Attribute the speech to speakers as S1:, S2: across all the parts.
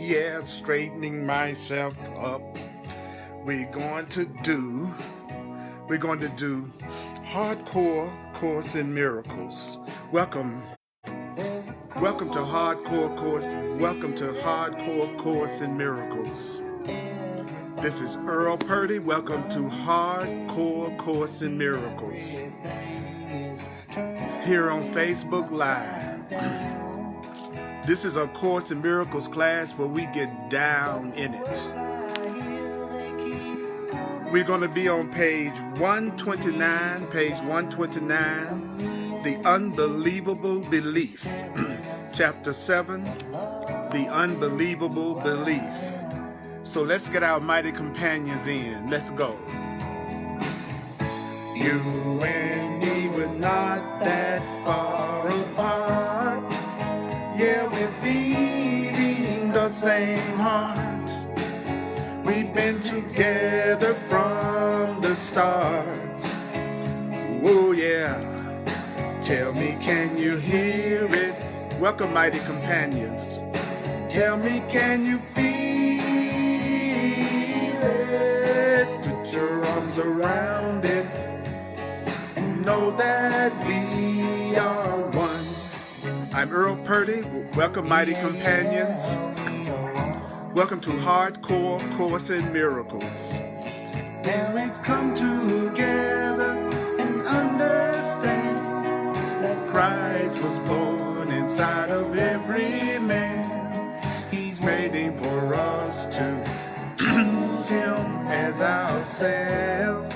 S1: yeah, straightening myself up. We're going to do Hardcore Course in Miracles. Welcome to Hardcore Course in Miracles. This is Earl Purdy. Welcome to Hardcore Course in Miracles. Here on Facebook Live. This is a Course in Miracles class where we get down in it. We're going to be on page 129, The Unbelievable Belief. Chapter 7, The Unbelievable Belief. So let's get our mighty companions in. Let's go. You and me were not that far apart. Yeah, we're beating the same heart. We've been together from the start. Oh yeah. Tell me, can you hear it? Welcome, mighty companions. Tell me, can you feel it? Put your arms around it and know that we are one. I'm Earl Purdy. Welcome, mighty companions. Welcome to Hardcore Course in Miracles. Now let's come together and understand that Christ was born inside of every man. He's waiting for us to choose him as ourselves.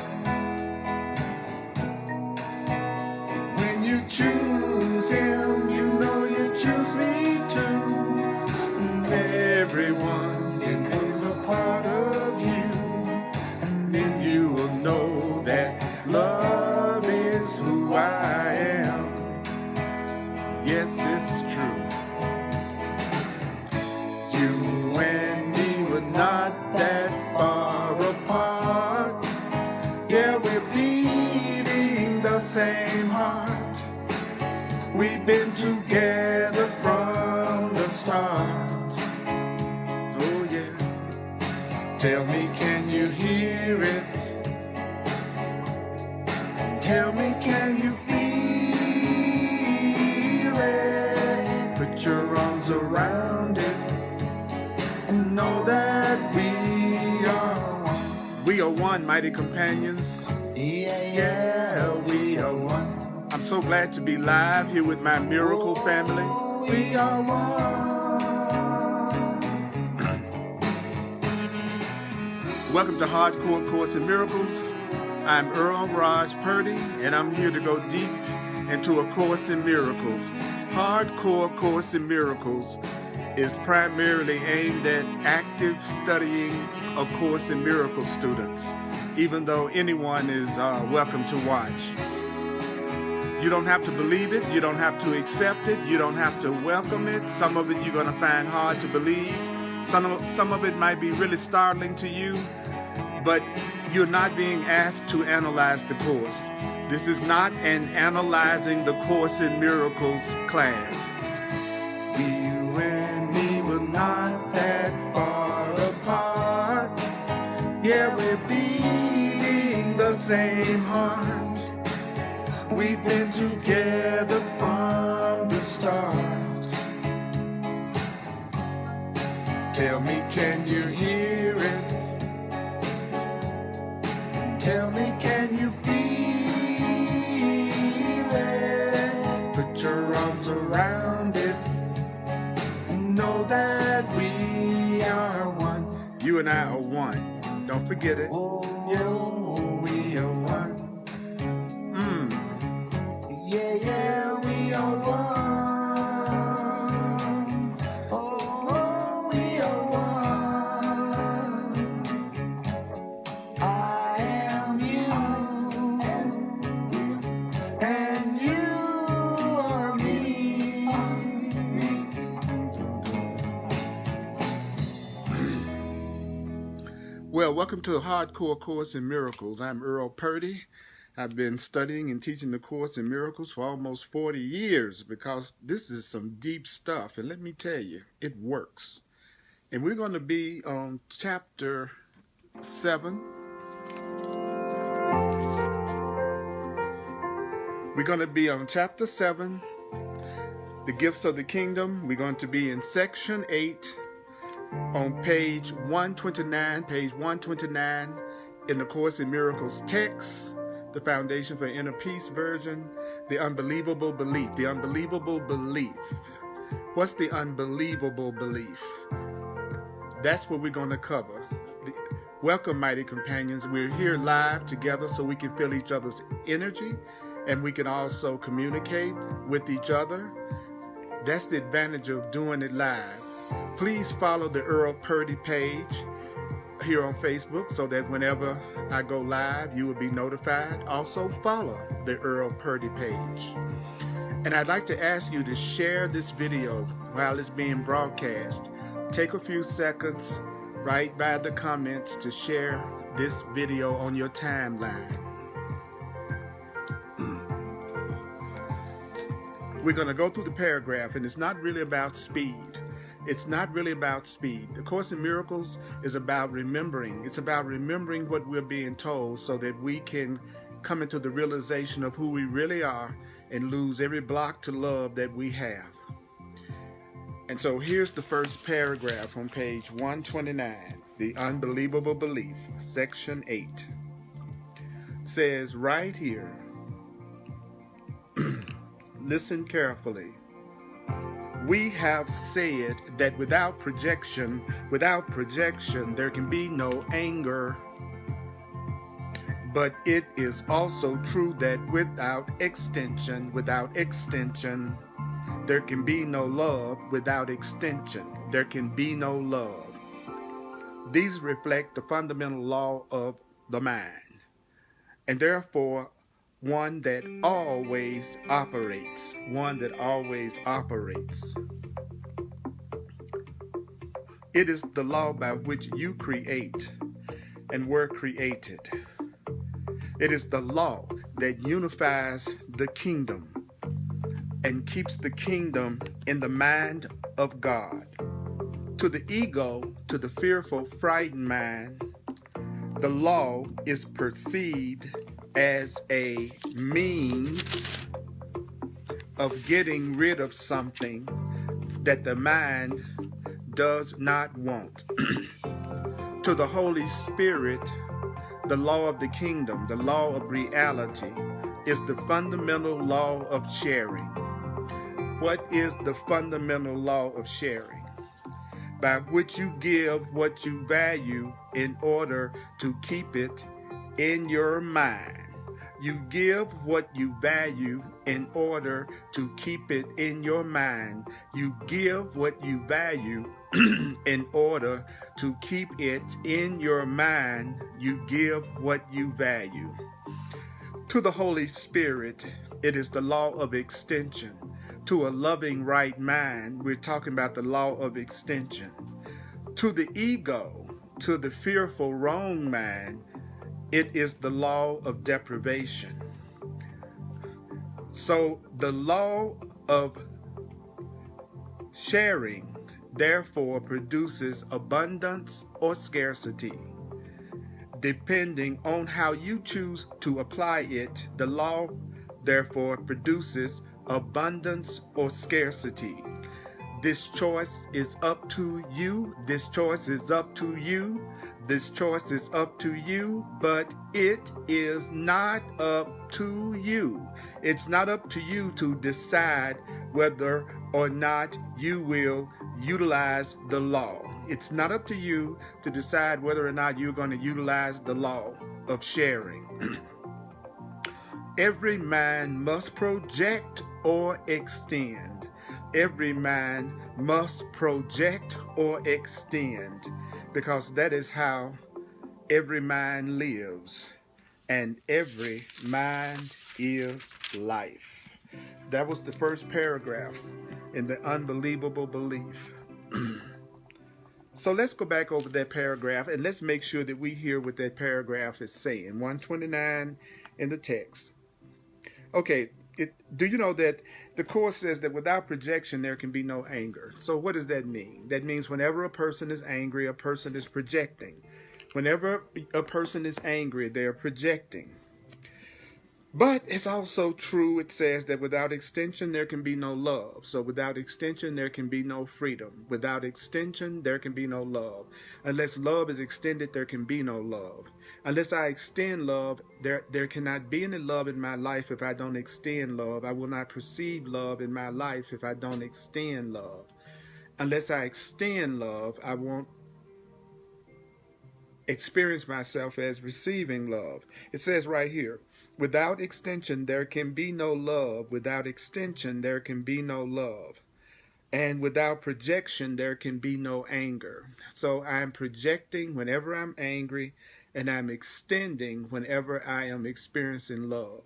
S1: When you choose him, you know you choose me too. Everyone becomes a part of you, and then you will know that love is who I am. Yes, it's true. You and me were not that far apart. Yeah, we're beating the same heart. We've been together from the start. Tell me, can you hear it? Tell me, can you feel it? Put your arms around it and know that we are one. We are one, mighty companions. Yeah, we are one. I'm so glad to be live here with my miracle family. We are one. Welcome to Hardcore Course in Miracles. I'm Earl Purdy, and I'm here to go deep into a Course in Miracles. Hardcore Course in Miracles is primarily aimed at active studying A Course in Miracles students, even though anyone is welcome to watch. You don't have to believe it, you don't have to accept it, you don't have to welcome it. Some of it you're going to find hard to believe. Some of it might be really startling to you, but you're not being asked to analyze the Course. This is not an analyzing the Course in Miracles class. You and me were not that far apart. Yeah, we're beating the same heart. We've been together from the start. Tell me, can you hear it? Tell me, can you feel it? Put your arms around it and know that we are one. You and I are one. Don't forget it. Yeah, we are one. Yeah, we are one. Oh, we are one. I am you, and you are me. Well, welcome to Hardcore Course in Miracles. I'm Earl Purdy. I've been studying and teaching the Course in Miracles for almost 40 years because this is some deep stuff. And let me tell you, it works. And we're going to be on chapter 7. We're going to be on chapter 7, the gifts of the kingdom. We're going to be in section 8 on page 129 in the Course in Miracles text, the Foundation for Inner Peace version, the unbelievable belief. The unbelievable belief. What's the unbelievable belief? That's what we're going to cover. Welcome, mighty companions. We're here live together so we can feel each other's energy and we can also communicate with each other. That's the advantage of doing it live. Please follow the Earl Purdy page here on Facebook so that whenever I go live, you will be notified. Also follow the Earl Purdy page. And I'd like to ask you to share this video while it's being broadcast. Take a few seconds right by the comments to share this video on your timeline. We're going to go through the paragraph, and it's not really about speed. It's not really about speed. The Course in Miracles is about remembering. It's about remembering what we're being told so that we can come into the realization of who we really are and lose every block to love that we have. And so here's the first paragraph on page 129, The Unbelievable Belief, section 8. Says right here, listen carefully. We have said that without projection, there can be no anger. But it is also true that without extension, there can be no love. Without extension, there can be no love. These reflect the fundamental law of the mind, and therefore one that always operates. It is the law by which you create and were created. It is the law that unifies the kingdom and keeps the kingdom in the mind of God. To the ego, to the fearful, frightened mind, the law is perceived as a means of getting rid of something that the mind does not want. To the Holy Spirit, the law of the kingdom, the law of reality, is the fundamental law of sharing. What is the fundamental law of sharing? By which you give what you value in order to keep it in your mind. You give what you value in order to keep it in your mind. You give what you value in order to keep it in your mind. You give what you value. To the Holy Spirit, it is the law of extension. To a loving right mind, we're talking about the law of extension. To the ego, to the fearful wrong mind, it is the law of deprivation. So the law of sharing therefore produces abundance or scarcity. Depending on how you choose to apply it, the law therefore produces abundance or scarcity. This choice is up to you. This choice is up to you. This choice is up to you, but it is not up to you. It's not up to you to decide whether or not you will utilize the law. It's not up to you to decide whether or not you're going to utilize the law of sharing. Every mind must project or extend. Every mind must project or extend, because that is how every mind lives, and every mind is life. That was the first paragraph in The Unbelievable Belief. So let's go back over that paragraph and let's make sure that we hear what that paragraph is saying. 129 in the text. Okay, Do you know that the Course says that without projection there can be no anger? So what does that mean? That means whenever a person is angry, a person is projecting. Whenever a person is angry, they're projecting. But it's also true, it says that without extension, there can be no love. So without extension, there can be no freedom. Without extension, there can be no love. Unless love is extended, there can be no love. Unless I extend love, there cannot be any love in my life if I don't extend love. I will not perceive love in my life if I don't extend love. Unless I extend love, I won't experience myself as receiving love. It says right here, without extension, there can be no love. Without extension, there can be no love. And without projection, there can be no anger. So I'm projecting whenever I'm angry, and I'm extending whenever I am experiencing love.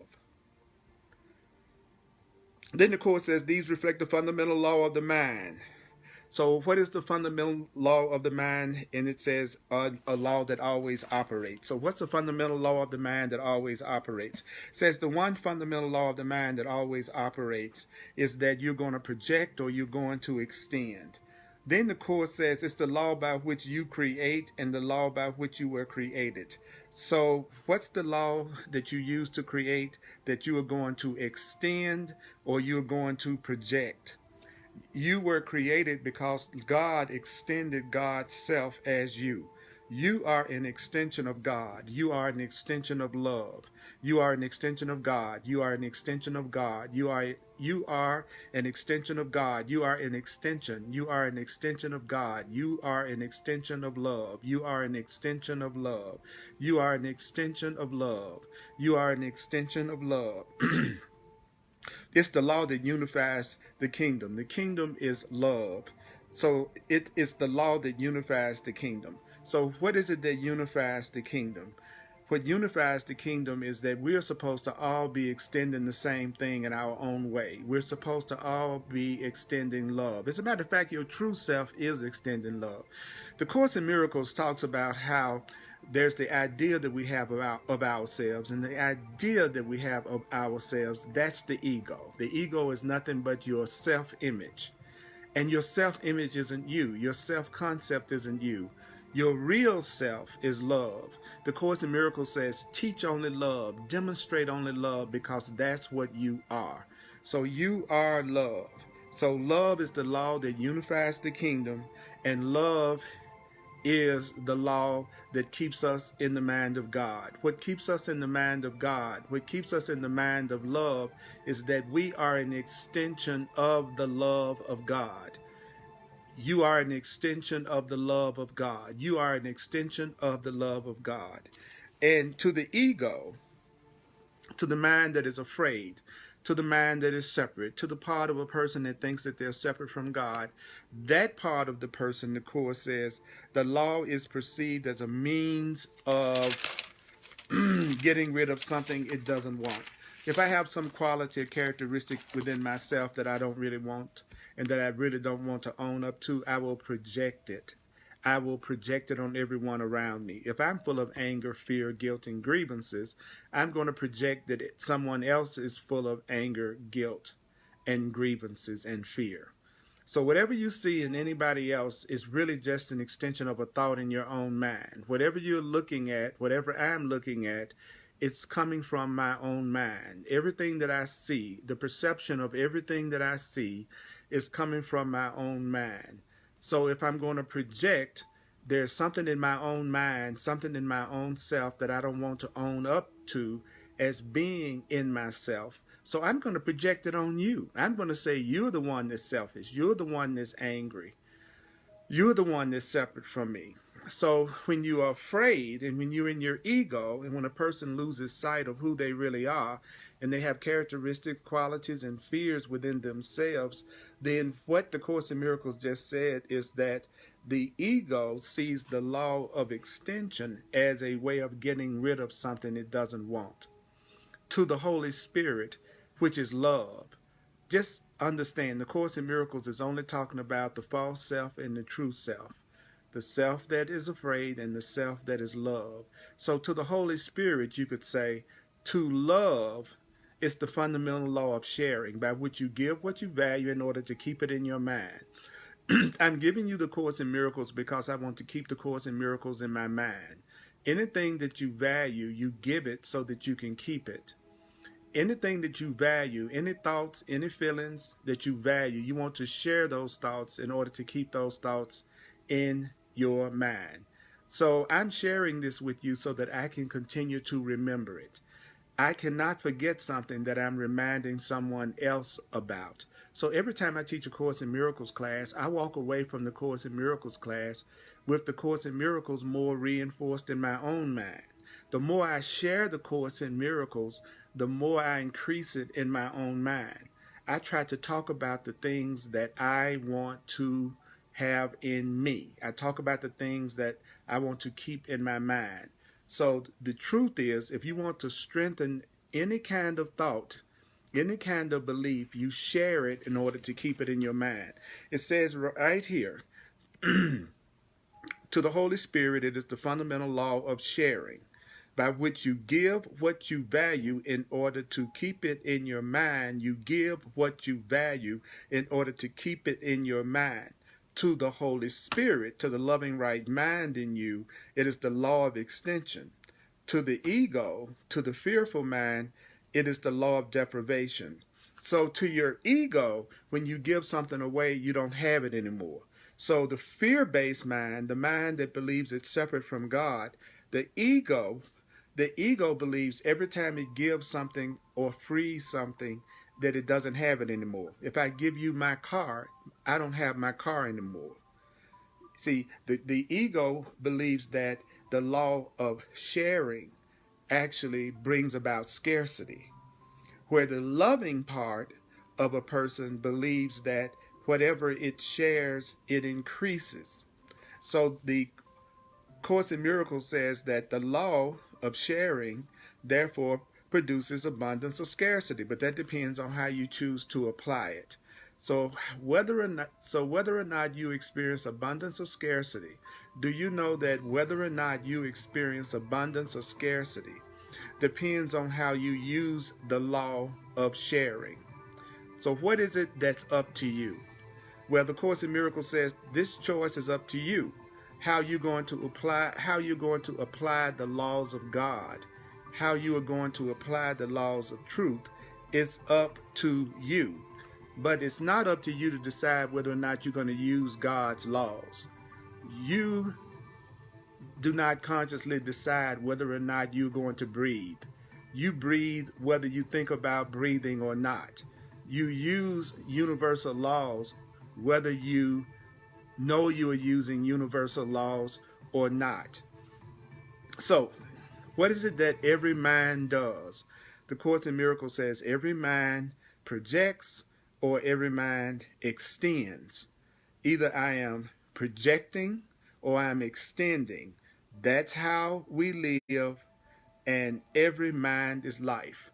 S1: Then the Course says these reflect the fundamental law of the mind. So what is the fundamental law of the mind? And it says a law that always operates. So what's the fundamental law of the mind that always operates? It says the one fundamental law of the mind that always operates is that you're going to project or you're going to extend. Then the Course says it's the law by which you create and the law by which you were created. So what's the law that you use to create? That you are going to extend or you're going to project. You were created because God extended God's self as you. You are an extension of God. You are an extension of love. You are an extension of God. You are an extension of God. You are an extension of God. You are an extension. You are an extension of God. You are an extension of love. You are an extension of love. You are an extension of love. You are an extension of love. It's the law that unifies the kingdom. The kingdom is love. So it is the law that unifies the kingdom. So what is it that unifies the kingdom? What unifies the kingdom is that we're supposed to all be extending the same thing in our own way. We're supposed to all be extending love. As a matter of fact, your true self is extending love. The Course in Miracles talks about how there's the idea that we have of ourselves, and the idea that we have of ourselves, that's the ego. The ego is nothing but your self-image. And your self-image isn't you. Your self-concept isn't you. Your real self is love. The Course in Miracles says, teach only love, demonstrate only love, because that's what you are. So you are love. So love is the law that unifies the kingdom, and love is the law that keeps us in the mind of God. What keeps us in the mind of God, what keeps us in the mind of love, is that we are an extension of the love of God. You are an extension of the love of God. You are an extension of the love of God. And to the ego, to the mind that is afraid, to the mind that is separate, to the part of a person that thinks that they're separate from God, that part of the person, the Course says, the law is perceived as a means of getting rid of something it doesn't want. If I have some quality or characteristic within myself that I don't really want and that I really don't want to own up to, I will project it. I will project it on everyone around me. If I'm full of anger, fear, guilt, and grievances, I'm going to project that someone else is full of anger, guilt, and grievances and fear. So whatever you see in anybody else is really just an extension of a thought in your own mind. Whatever you're looking at, whatever I'm looking at, it's coming from my own mind. Everything that I see, the perception of everything that I see, is coming from my own mind. So if I'm going to project, there's something in my own mind, something in my own self that I don't want to own up to as being in myself. So I'm going to project it on you. I'm going to say you're the one that's selfish. You're the one that's angry. You're the one that's separate from me. So when you are afraid and when you're in your ego, and when a person loses sight of who they really are, and they have characteristic qualities and fears within themselves, then what the Course in Miracles just said is that the ego sees the law of extension as a way of getting rid of something it doesn't want. To the Holy Spirit, which is love, just understand the Course in Miracles is only talking about the false self and the true self. The self that is afraid and the self that is love. So to the Holy Spirit, you could say, to love It's the fundamental law of sharing, by which you give what you value in order to keep it in your mind. I'm giving you the Course in Miracles because I want to keep the Course in Miracles in my mind. Anything that you value, you give it so that you can keep it. Anything that you value, any thoughts, any feelings that you value, you want to share those thoughts in order to keep those thoughts in your mind. So I'm sharing this with you so that I can continue to remember it. I cannot forget something that I'm reminding someone else about. So every time I teach a Course in Miracles class, I walk away from the Course in Miracles class with the Course in Miracles more reinforced in my own mind. The more I share the Course in Miracles, the more I increase it in my own mind. I try to talk about the things that I want to have in me. I talk about the things that I want to keep in my mind. So the truth is, if you want to strengthen any kind of thought, any kind of belief, you share it in order to keep it in your mind. It says right here, to the Holy Spirit, it is the fundamental law of sharing, by which you give what you value in order to keep it in your mind. You give what you value in order to keep it in your mind. To the Holy Spirit, to the loving right mind in you, it is the law of extension. To the ego, to the fearful mind, it is the law of deprivation. So to your ego, when you give something away, you don't have it anymore. So the fear-based mind, the mind that believes it's separate from God, the ego believes every time it gives something or frees something that it doesn't have it anymore. If I give you my car, I don't have my car anymore. See, the ego believes that the law of sharing actually brings about scarcity, where the loving part of a person believes that whatever it shares, it increases. So the Course in Miracles says that the law of sharing, therefore, produces abundance or scarcity, but that depends on how you choose to apply it. So whether or not you experience abundance or scarcity, do you know that whether or not you experience abundance or scarcity depends on how you use the law of sharing? So what is it that's up to you? Well, the Course in Miracles says this choice is up to you. How you're going to apply the laws of God, how you are going to apply the laws of truth is up to you. But it's not up to you to decide whether or not you're going to use God's laws. You do not consciously decide whether or not you're going to breathe. You breathe whether you think about breathing or not. You use universal laws whether you know you are using universal laws or not. So, what is it that every mind does? The Course in Miracles says every mind projects or every mind extends. Either I am projecting or I'm extending. That's how we live, and every mind is life.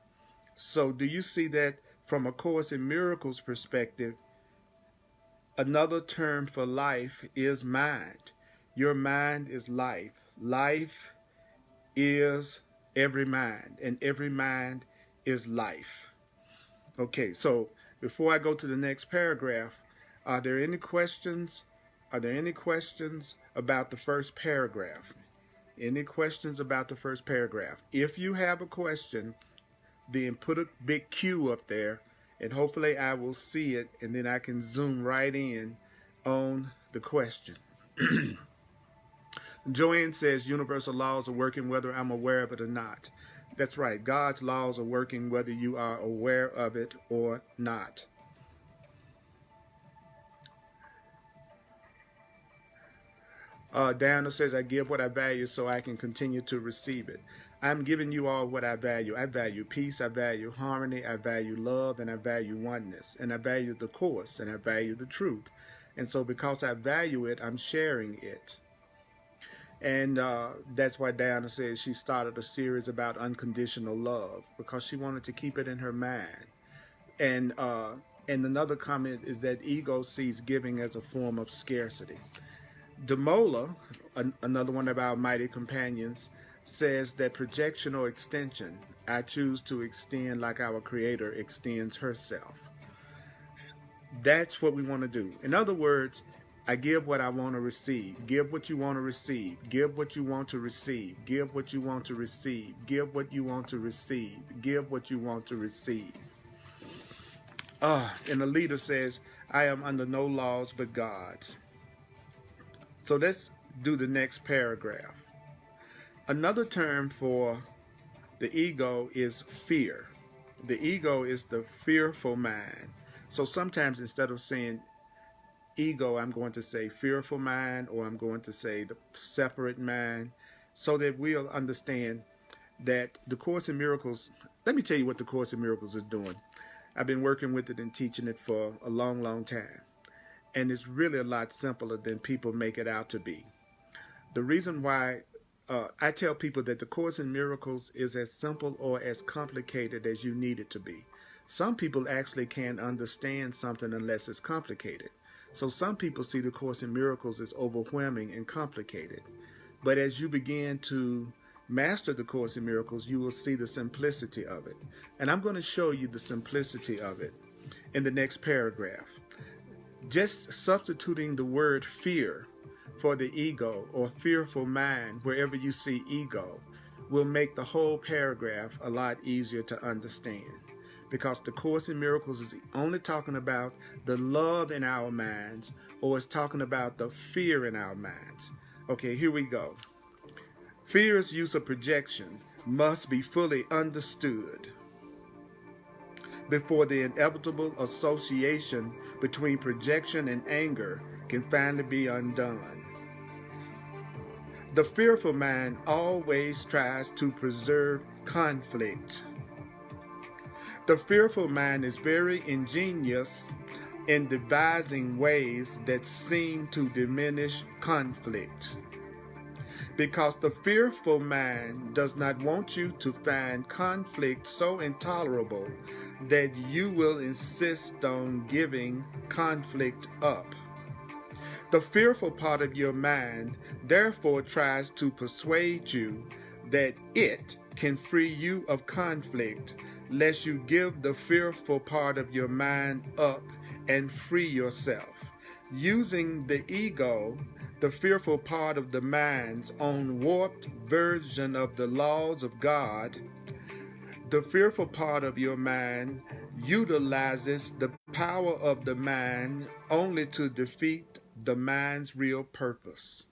S1: So do you see that from a Course in Miracles perspective? Another term for life is mind. Your mind is life. Life is every mind, and every mind is life. Okay, so before I go to the next paragraph, are there any questions? Are there any questions about the first paragraph? Any questions about the first paragraph? If you have a question, then put a big Q up there, and hopefully I will see it, and then I can zoom right in on the question. Joanne says universal laws are working whether I'm aware of it or not. That's right. God's laws are working whether you are aware of it or not. Diana says, I give what I value so I can continue to receive it. I'm giving you all what I value. I value peace, I value harmony, I value love, and I value oneness. And I value the Course, and I value the truth. And so because I value it, I'm sharing it. And that's why Diana says she started a series about unconditional love, because she wanted to keep it in her mind. And another comment is that ego sees giving as a form of scarcity. Demola, another one of our mighty companions, says that projection or extension, I choose to extend like our Creator extends herself. That's what we want to do. In other words, I give what I want to receive. Give what you want to receive. Give what you want to receive. Give what you want to receive. Give what you want to receive. Give what you want to receive. And the leader says, I am under no laws but God's. So let's do the next paragraph. Another term for the ego is fear. The ego is the fearful mind. So sometimes instead of saying ego, I'm going to say fearful mind, or I'm going to say the separate mind, so that we'll understand that the Course in Miracles, let me tell you what the Course in Miracles is doing. I've been working with it and teaching it for a long, long time. And it's really a lot simpler than people make it out to be. The reason why I tell people that the Course in Miracles is as simple or as complicated as you need it to be. Some people actually can't understand something unless it's complicated. So some people see the Course in Miracles as overwhelming and complicated. But as you begin to master the Course in Miracles, you will see the simplicity of it. And I'm going to show you the simplicity of it in the next paragraph. Just substituting the word fear for the ego or fearful mind wherever you see ego will make the whole paragraph a lot easier to understand, because the Course in Miracles is only talking about the love in our minds, or it's talking about the fear in our minds. Okay, here we go. Fear's use of projection must be fully understood before the inevitable association between projection and anger can finally be undone. The fearful mind always tries to preserve conflict. The fearful mind is very ingenious in devising ways that seem to diminish conflict, because the fearful mind does not want you to find conflict so intolerable that you will insist on giving conflict up. The fearful part of your mind therefore tries to persuade you that it can free you of conflict, lest you give the fearful part of your mind up and free yourself. Using the ego, the fearful part of the mind's own warped version of the laws of God, the fearful part of your mind utilizes the power of the mind only to defeat the mind's real purpose.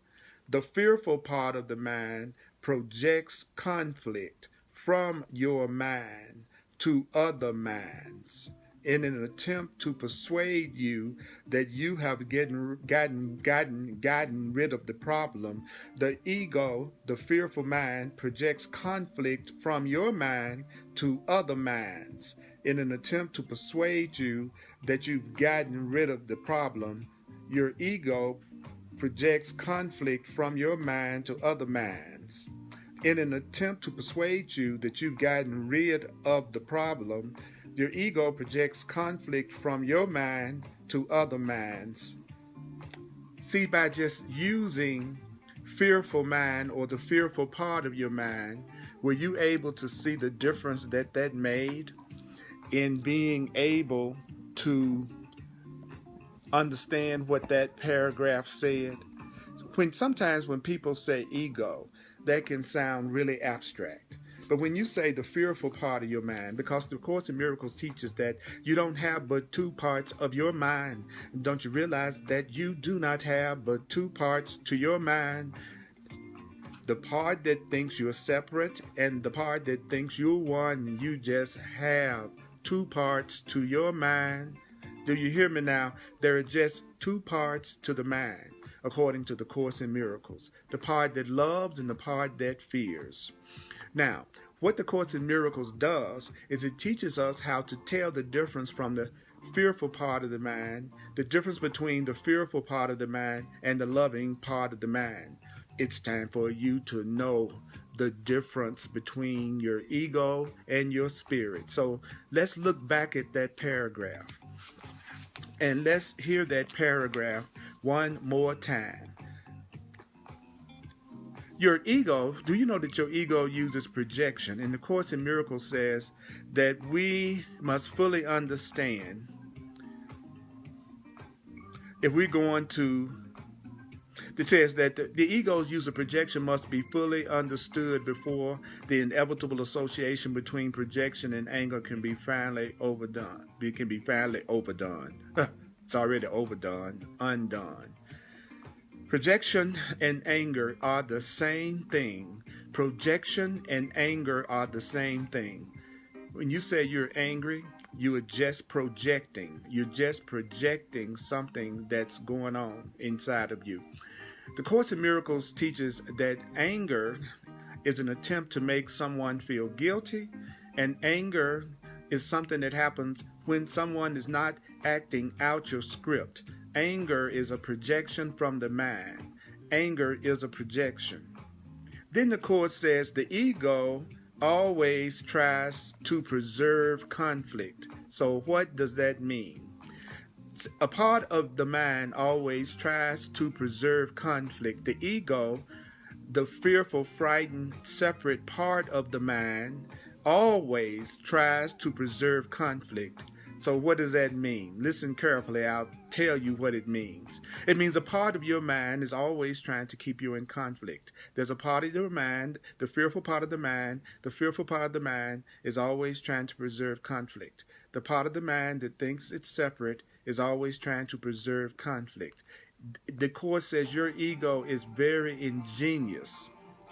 S1: The fearful part of the mind projects conflict from your mind to other minds in an attempt to persuade you that you have gotten rid of the problem. The ego, the fearful mind, projects conflict from your mind to other minds in an attempt to persuade you that you've gotten rid of the problem. Your ego projects conflict from your mind to other minds in an attempt to persuade you that you've gotten rid of the problem. Your ego projects conflict from your mind to other minds. See, by just using fearful mind or the fearful part of your mind, were you able to see the difference that made in being able to understand what that paragraph said? Sometimes when people say ego, that can sound really abstract. But when you say the fearful part of your mind, because the Course in Miracles teaches that you don't have but two parts of your mind. Don't you realize that you do not have but two parts to your mind? The part that thinks you're separate and the part that thinks you're one. You just have two parts to your mind. Do you hear me now? There are just two parts to the mind, according to the Course in Miracles. The part that loves and the part that fears. Now, what the Course in Miracles does is it teaches us how to tell the difference from the fearful part of the mind, the difference between the fearful part of the mind and the loving part of the mind. It's time for you to know the difference between your ego and your spirit. So let's look back at that paragraph. And let's hear that paragraph one more time. Your ego, do you know that your ego uses projection? And the Course in Miracles says that we must fully understand if we're going to, it says that the ego's use of projection must be fully understood before the inevitable association between projection and anger can be finally overdone. It can be finally overdone. It's already overdone, undone. Projection and anger are the same thing. Projection and anger are the same thing. When you say you're angry, you are just projecting. You're just projecting something that's going on inside of you. The Course in Miracles teaches that anger is an attempt to make someone feel guilty, and anger is something that happens when someone is not acting out your script. Anger is a projection from the mind. Anger is a projection. Then the Course says the ego always tries to preserve conflict. So what does that mean? A part of the mind always tries to preserve conflict. The ego, the fearful, frightened, separate part of the mind, always tries to preserve conflict. So what does that mean? Listen carefully, I'll tell you what it means. It means a part of your mind is always trying to keep you in conflict. There's a part of your mind, the fearful part of the mind is always trying to preserve conflict. The part of the mind that thinks it's separate is always trying to preserve conflict. The Course says your ego is very ingenious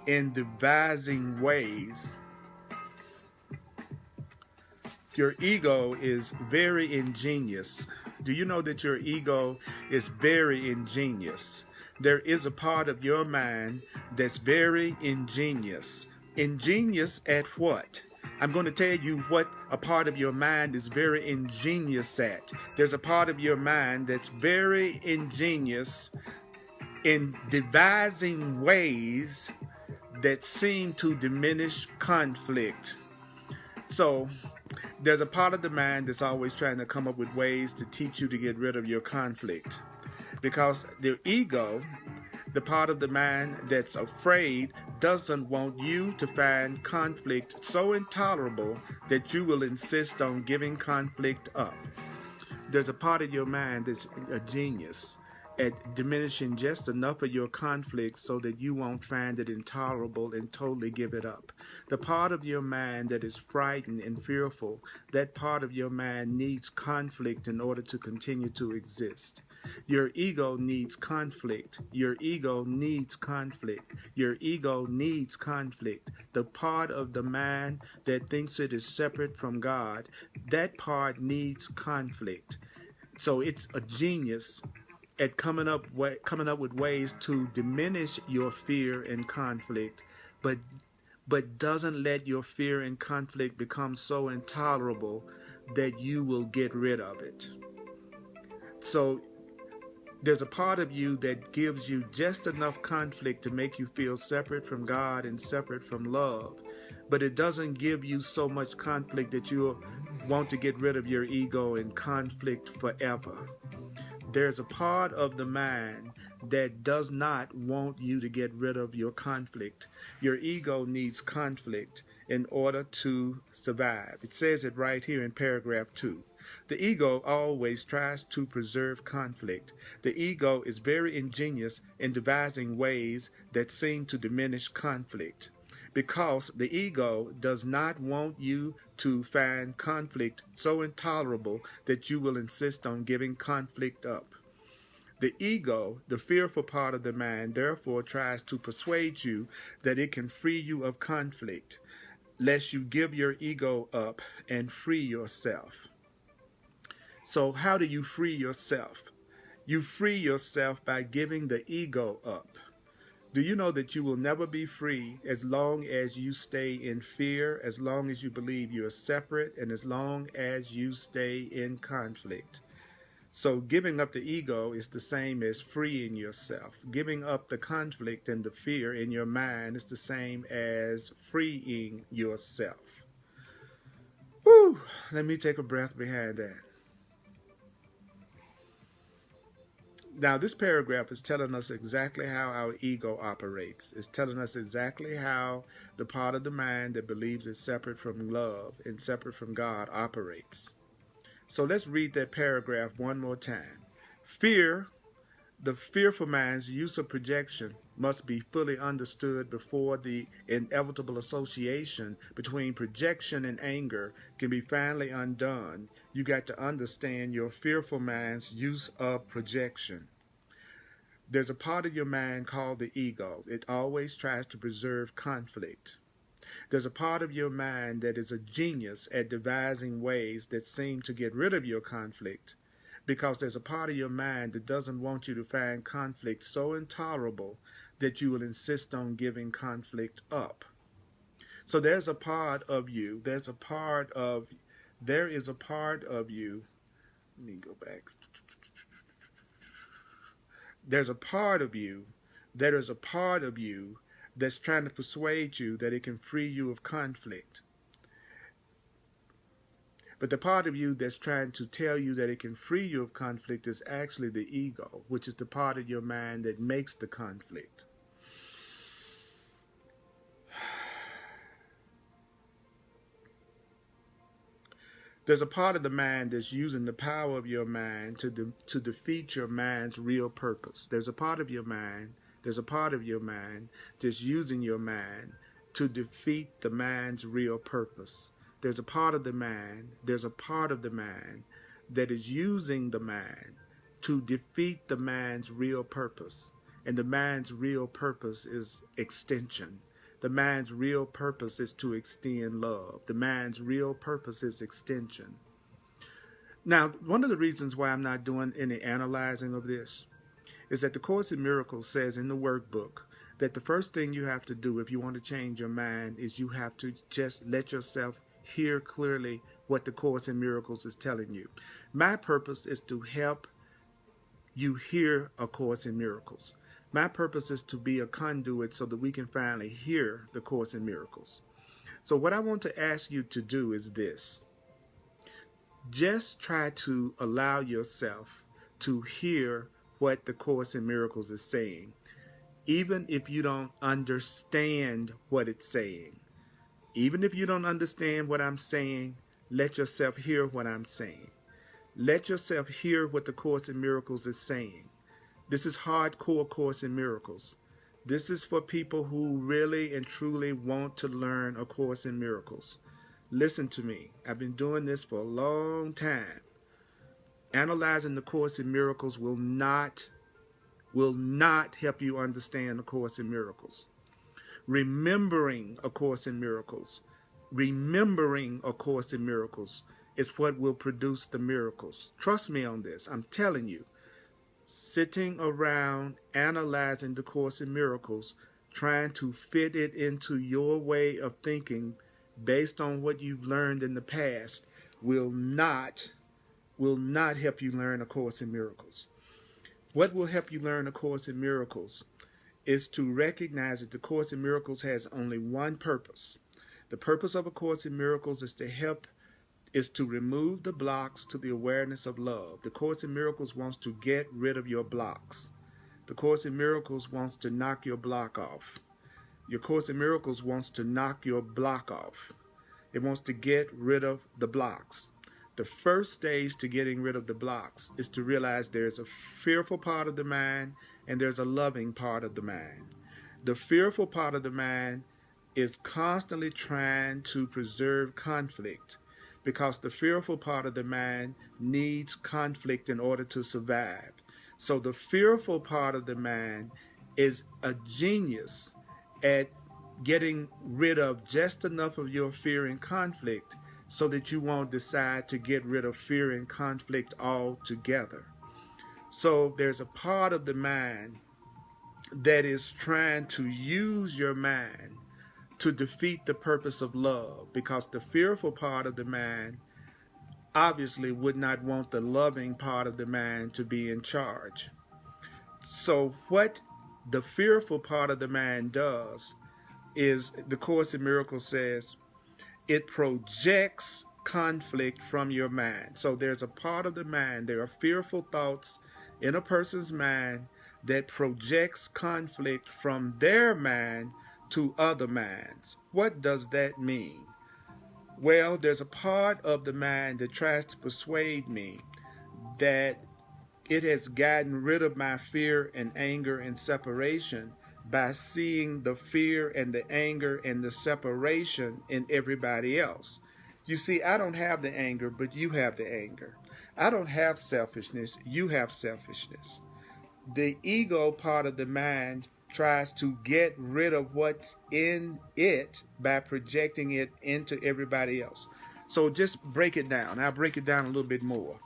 S1: in devising ways. Your ego is very ingenious. Do you know that your ego is very ingenious? There is a part of your mind that's very ingenious. Ingenious at what? I'm going to tell you what a part of your mind is very ingenious at. There's a part of your mind that's very ingenious in devising ways that seem to diminish conflict. So, there's a part of the mind that's always trying to come up with ways to teach you to get rid of your conflict. Because the ego, the part of the mind that's afraid, doesn't want you to find conflict so intolerable that you will insist on giving conflict up. There's a part of your mind that's a genius at diminishing just enough of your conflict so that you won't find it intolerable and totally give it up. The part of your mind that is frightened and fearful, that part of your mind needs conflict in order to continue to exist. Your ego needs conflict. Your ego needs conflict. Your ego needs conflict. The part of the mind that thinks it is separate from God, that part needs conflict. So it's a genius at coming up with ways to diminish your fear and conflict, but doesn't let your fear and conflict become so intolerable that you will get rid of it. So there's a part of you that gives you just enough conflict to make you feel separate from God and separate from love, but it doesn't give you so much conflict that you want to get rid of your ego and conflict forever. There's a part of the mind that does not want you to get rid of your conflict. Your ego needs conflict in order to survive. It says it right here in paragraph 2. The ego always tries to preserve conflict. The ego is very ingenious in devising ways that seem to diminish conflict. Because the ego does not want you to find conflict so intolerable that you will insist on giving conflict up. The ego, the fearful part of the mind, therefore tries to persuade you that it can free you of conflict, lest you give your ego up and free yourself. So how do you free yourself? You free yourself by giving the ego up. Do you know that you will never be free as long as you stay in fear, as long as you believe you are separate, and as long as you stay in conflict? So giving up the ego is the same as freeing yourself. Giving up the conflict and the fear in your mind is the same as freeing yourself. Whew! Let me take a breath behind that. Now, this paragraph is telling us exactly how our ego operates. It's telling us exactly how the part of the mind that believes it's separate from love and separate from God operates. So let's read that paragraph one more time. Fear, the fearful mind's use of projection must be fully understood before the inevitable association between projection and anger can be finally undone. You got to understand your fearful mind's use of projection. There's a part of your mind called the ego. It always tries to preserve conflict. There's a part of your mind that is a genius at devising ways that seem to get rid of your conflict, because there's a part of your mind that doesn't want you to find conflict so intolerable that you will insist on giving conflict up. So there's a part of you, there is a part of you, let me go back. There's a part of you that's trying to persuade you that it can free you of conflict. But the part of you that's trying to tell you that it can free you of conflict is actually the ego, which is the part of your mind that makes the conflict. There's a part of the mind that's using the power of your mind to defeat your mind's real purpose. There's a part of your mind that's using your mind to defeat the mind's real purpose. There's a part of the mind that is using the mind to defeat the mind's real purpose. And the mind's real purpose is extension. The mind's real purpose is to extend love. The mind's real purpose is extension. Now, one of the reasons why I'm not doing any analyzing of this is that the Course in Miracles says in the workbook that the first thing you have to do if you want to change your mind is you have to just let yourself hear clearly what the Course in Miracles is telling you. My purpose is to help you hear A Course in Miracles. My purpose is to be a conduit so that we can finally hear the Course in Miracles. So what I want to ask you to do is this. Just try to allow yourself to hear what the Course in Miracles is saying, even if you don't understand what it's saying. Even if you don't understand what I'm saying, let yourself hear what I'm saying. Let yourself hear what the Course in Miracles is saying. This is hardcore Course in Miracles. This is for people who really and truly want to learn A Course in Miracles. Listen to me. I've been doing this for a long time. Analyzing the Course in Miracles will not help you understand A Course in Miracles. Remembering A Course in Miracles is what will produce the miracles. Trust me on this. I'm telling you. Sitting around analyzing the Course in Miracles, trying to fit it into your way of thinking based on what you've learned in the past will not help you learn A Course in Miracles. What will help you learn A Course in Miracles is to recognize that the Course in Miracles has only one purpose. The purpose of A Course in Miracles is to remove the blocks to the awareness of love. The Course in Miracles wants to get rid of your blocks. The Course in Miracles wants to knock your block off. Your Course in Miracles wants to knock your block off. It wants to get rid of the blocks. The first stage to getting rid of the blocks is to realize there's a fearful part of the mind and there's a loving part of the mind. The fearful part of the mind is constantly trying to preserve conflict, because the fearful part of the mind needs conflict in order to survive. So the fearful part of the mind is a genius at getting rid of just enough of your fear and conflict so that you won't decide to get rid of fear and conflict altogether. So there's a part of the mind that is trying to use your mind to defeat the purpose of love, because the fearful part of the mind obviously would not want the loving part of the mind to be in charge. So what the fearful part of the mind does is, the Course in Miracles says, it projects conflict from your mind. So there's a part of the mind, there are fearful thoughts in a person's mind that projects conflict from their mind to other minds. What does that mean? Well, there's a part of the mind that tries to persuade me that it has gotten rid of my fear and anger and separation by seeing the fear and the anger and the separation in everybody else. You see, I don't have the anger, but you have the anger. I don't have selfishness, you have selfishness. The ego part of the mind tries to get rid of what's in it by projecting it into everybody else. So just break it down. I'll break it down a little bit more.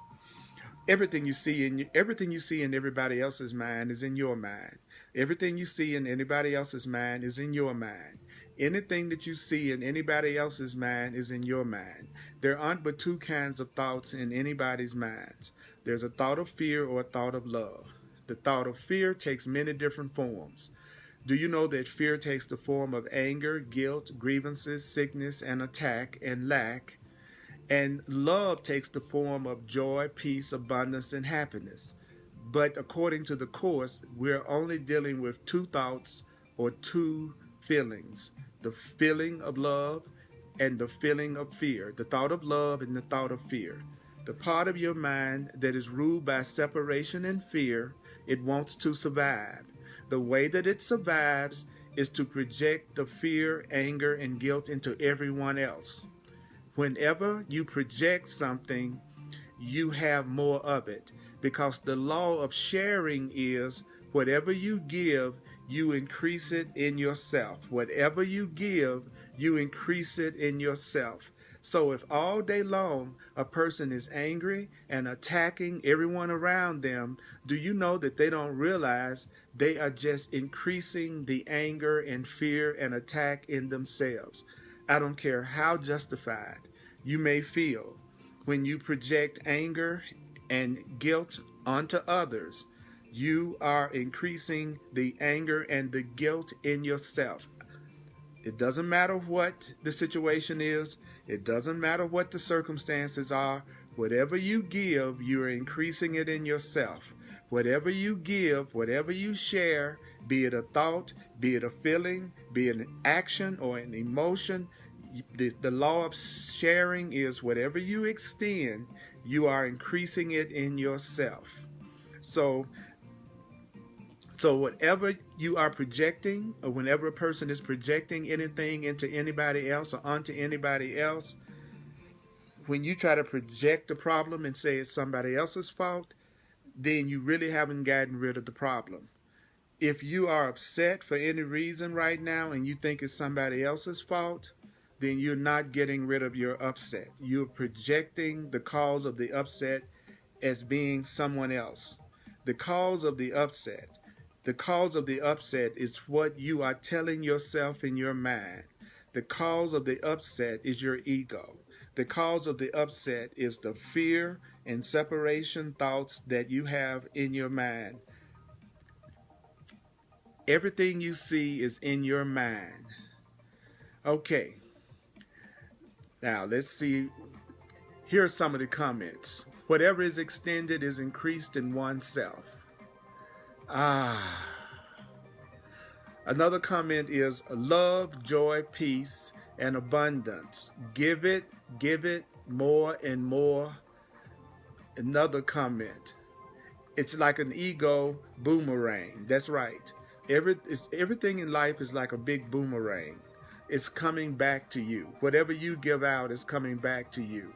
S1: Everything you see in everybody else's mind is in your mind. Everything you see in anybody else's mind is in your mind. Anything that you see in anybody else's mind is in your mind. There aren't but two kinds of thoughts in anybody's minds. There's a thought of fear or a thought of love. The thought of fear takes many different forms. Do you know that fear takes the form of anger, guilt, grievances, sickness, and attack and lack? And love takes the form of joy, peace, abundance, and happiness. But according to the Course, we're only dealing with two thoughts or two feelings: the feeling of love and the feeling of fear, the thought of love and the thought of fear. The part of your mind that is ruled by separation and fear, it wants to survive. The way that it survives is to project the fear, anger, and guilt into everyone else. Whenever you project something, you have more of it, because the law of sharing is whatever you give, you increase it in yourself. Whatever you give, you increase it in yourself. So if all day long a person is angry and attacking everyone around them, do you know that they don't realize they are just increasing the anger and fear and attack in themselves? I don't care how justified you may feel. When you project anger and guilt onto others, you are increasing the anger and the guilt in yourself. It doesn't matter what the situation is. It doesn't matter what the circumstances are. Whatever you give, you're increasing it in yourself. Whatever you give, whatever you share, be it a thought, be it a feeling, be it an action or an emotion, the law of sharing is whatever you extend, you are increasing it in yourself. So whatever you are projecting, or whenever a person is projecting anything into anybody else or onto anybody else, when you try to project the problem and say it's somebody else's fault, then you really haven't gotten rid of the problem. If you are upset for any reason right now and you think it's somebody else's fault, then you're not getting rid of your upset. You're projecting the cause of the upset as being someone else. The cause of the upset is what you are telling yourself in your mind. The cause of the upset is your ego. The cause of the upset is the fear and separation thoughts that you have in your mind. Everything you see is in your mind. Okay. Now, let's see. Here are some of the comments. Whatever is extended is increased in oneself. Another comment is love, joy, peace, and abundance. Give it more and more. Another comment. It's like an ego boomerang. That's right. Everything in life is like a big boomerang. It's coming back to you. Whatever you give out is coming back to you.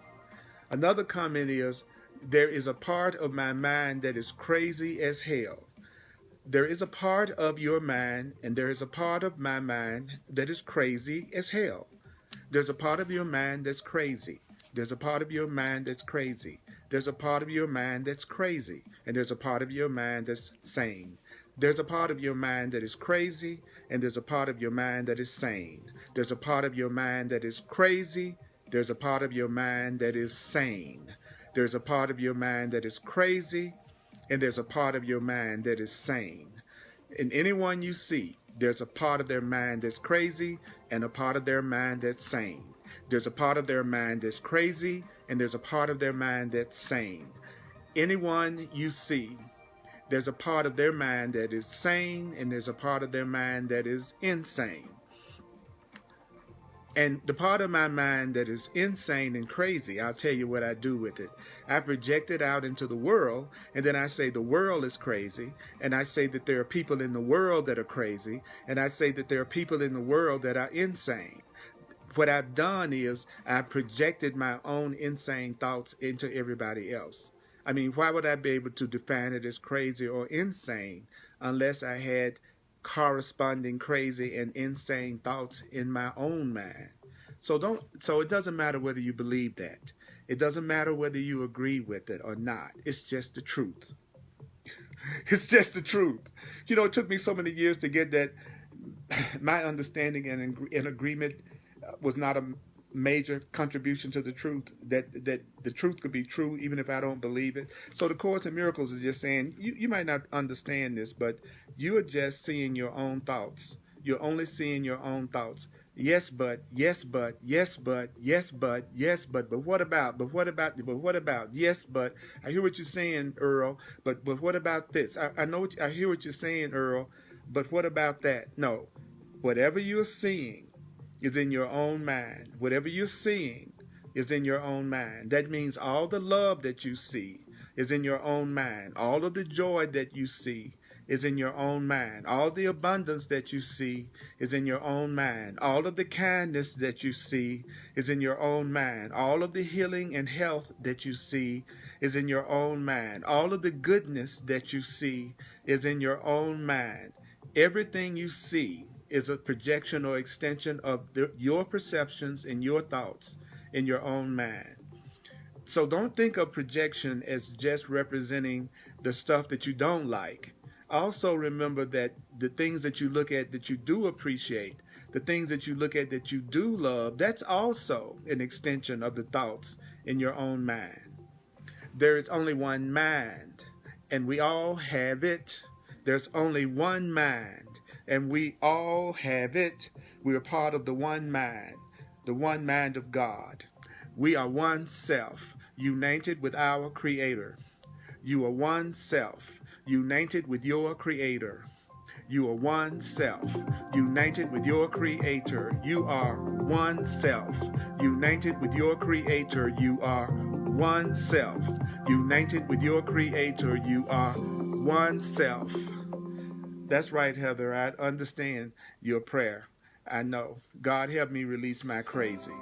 S1: Another comment is, there is a part of my mind that is crazy as hell. There is a part of your mind, and there is a part of my mind that is crazy as hell. There's a part of your mind that's crazy. There's a part of your mind that's crazy. There's a part of your mind that's crazy. And there's a part of your mind that's sane. There's a part of your mind that is crazy, and there's a part of your mind that is sane. There's a part of your mind that is crazy. There's a part of your mind that is sane. There's a part of your mind that is crazy, and there's a part of your mind that is sane. In anyone you see, there's a part of their mind that's crazy and a part of their mind that's sane. There's a part of their mind that's crazy, and there's a part of their mind that's sane. Anyone you see, There's a part of their mind that is sane, and there's a part of their mind that is insane. And the part of my mind that is insane and crazy, I'll tell you what I do with it. I project it out into the world, and then I say the world is crazy, and I say that there are people in the world that are crazy, and I say that there are people in the world that are insane. What I've done is I've projected my own insane thoughts into everybody else. I mean, why would I be able to define it as crazy or insane unless I had corresponding crazy and insane thoughts in my own mind? So it doesn't matter whether you believe that. It doesn't matter whether you agree with it or not. It's just the truth. It's just the truth. You know, it took me so many years to get that. My understanding and agreement was not a major contribution to the truth, that the truth could be true even if I don't believe it. So the Course in Miracles is just saying, you might not understand this, but you are just seeing your own thoughts. You're only seeing your own thoughts. Yes, but, yes, but, yes, but, yes, but, yes, but what about, but what about, yes, but, I hear what you're saying, Earl, but what about this? I hear what you're saying, Earl, but what about that? No, whatever you're seeing is in your own mind. Whatever you're seeing is in your own mind. That means all the love that you see is in your own mind. All of the joy that you see is in your own mind. All the abundance that you see is in your own mind. All of the kindness that you see is in your own mind. All of the healing and health that you see is in your own mind. All of the goodness that you see is in your own mind. Everything you see is a projection or extension of your perceptions and your thoughts in your own mind. So don't think of projection as just representing the stuff that you don't like. Also remember that the things that you look at that you do appreciate, the things that you look at that you do love, that's also an extension of the thoughts in your own mind. There is only one mind, and we all have it. There's only one mind, and we all have it. We are part of the one mind of God. We are one self, united with our Creator. You are one self, united with your Creator. You are one self, united with your Creator. You are one self, united with your Creator. You are one self, united with your Creator. You are one self. That's right, Heather. I understand your prayer. I know. God, help me release my crazy.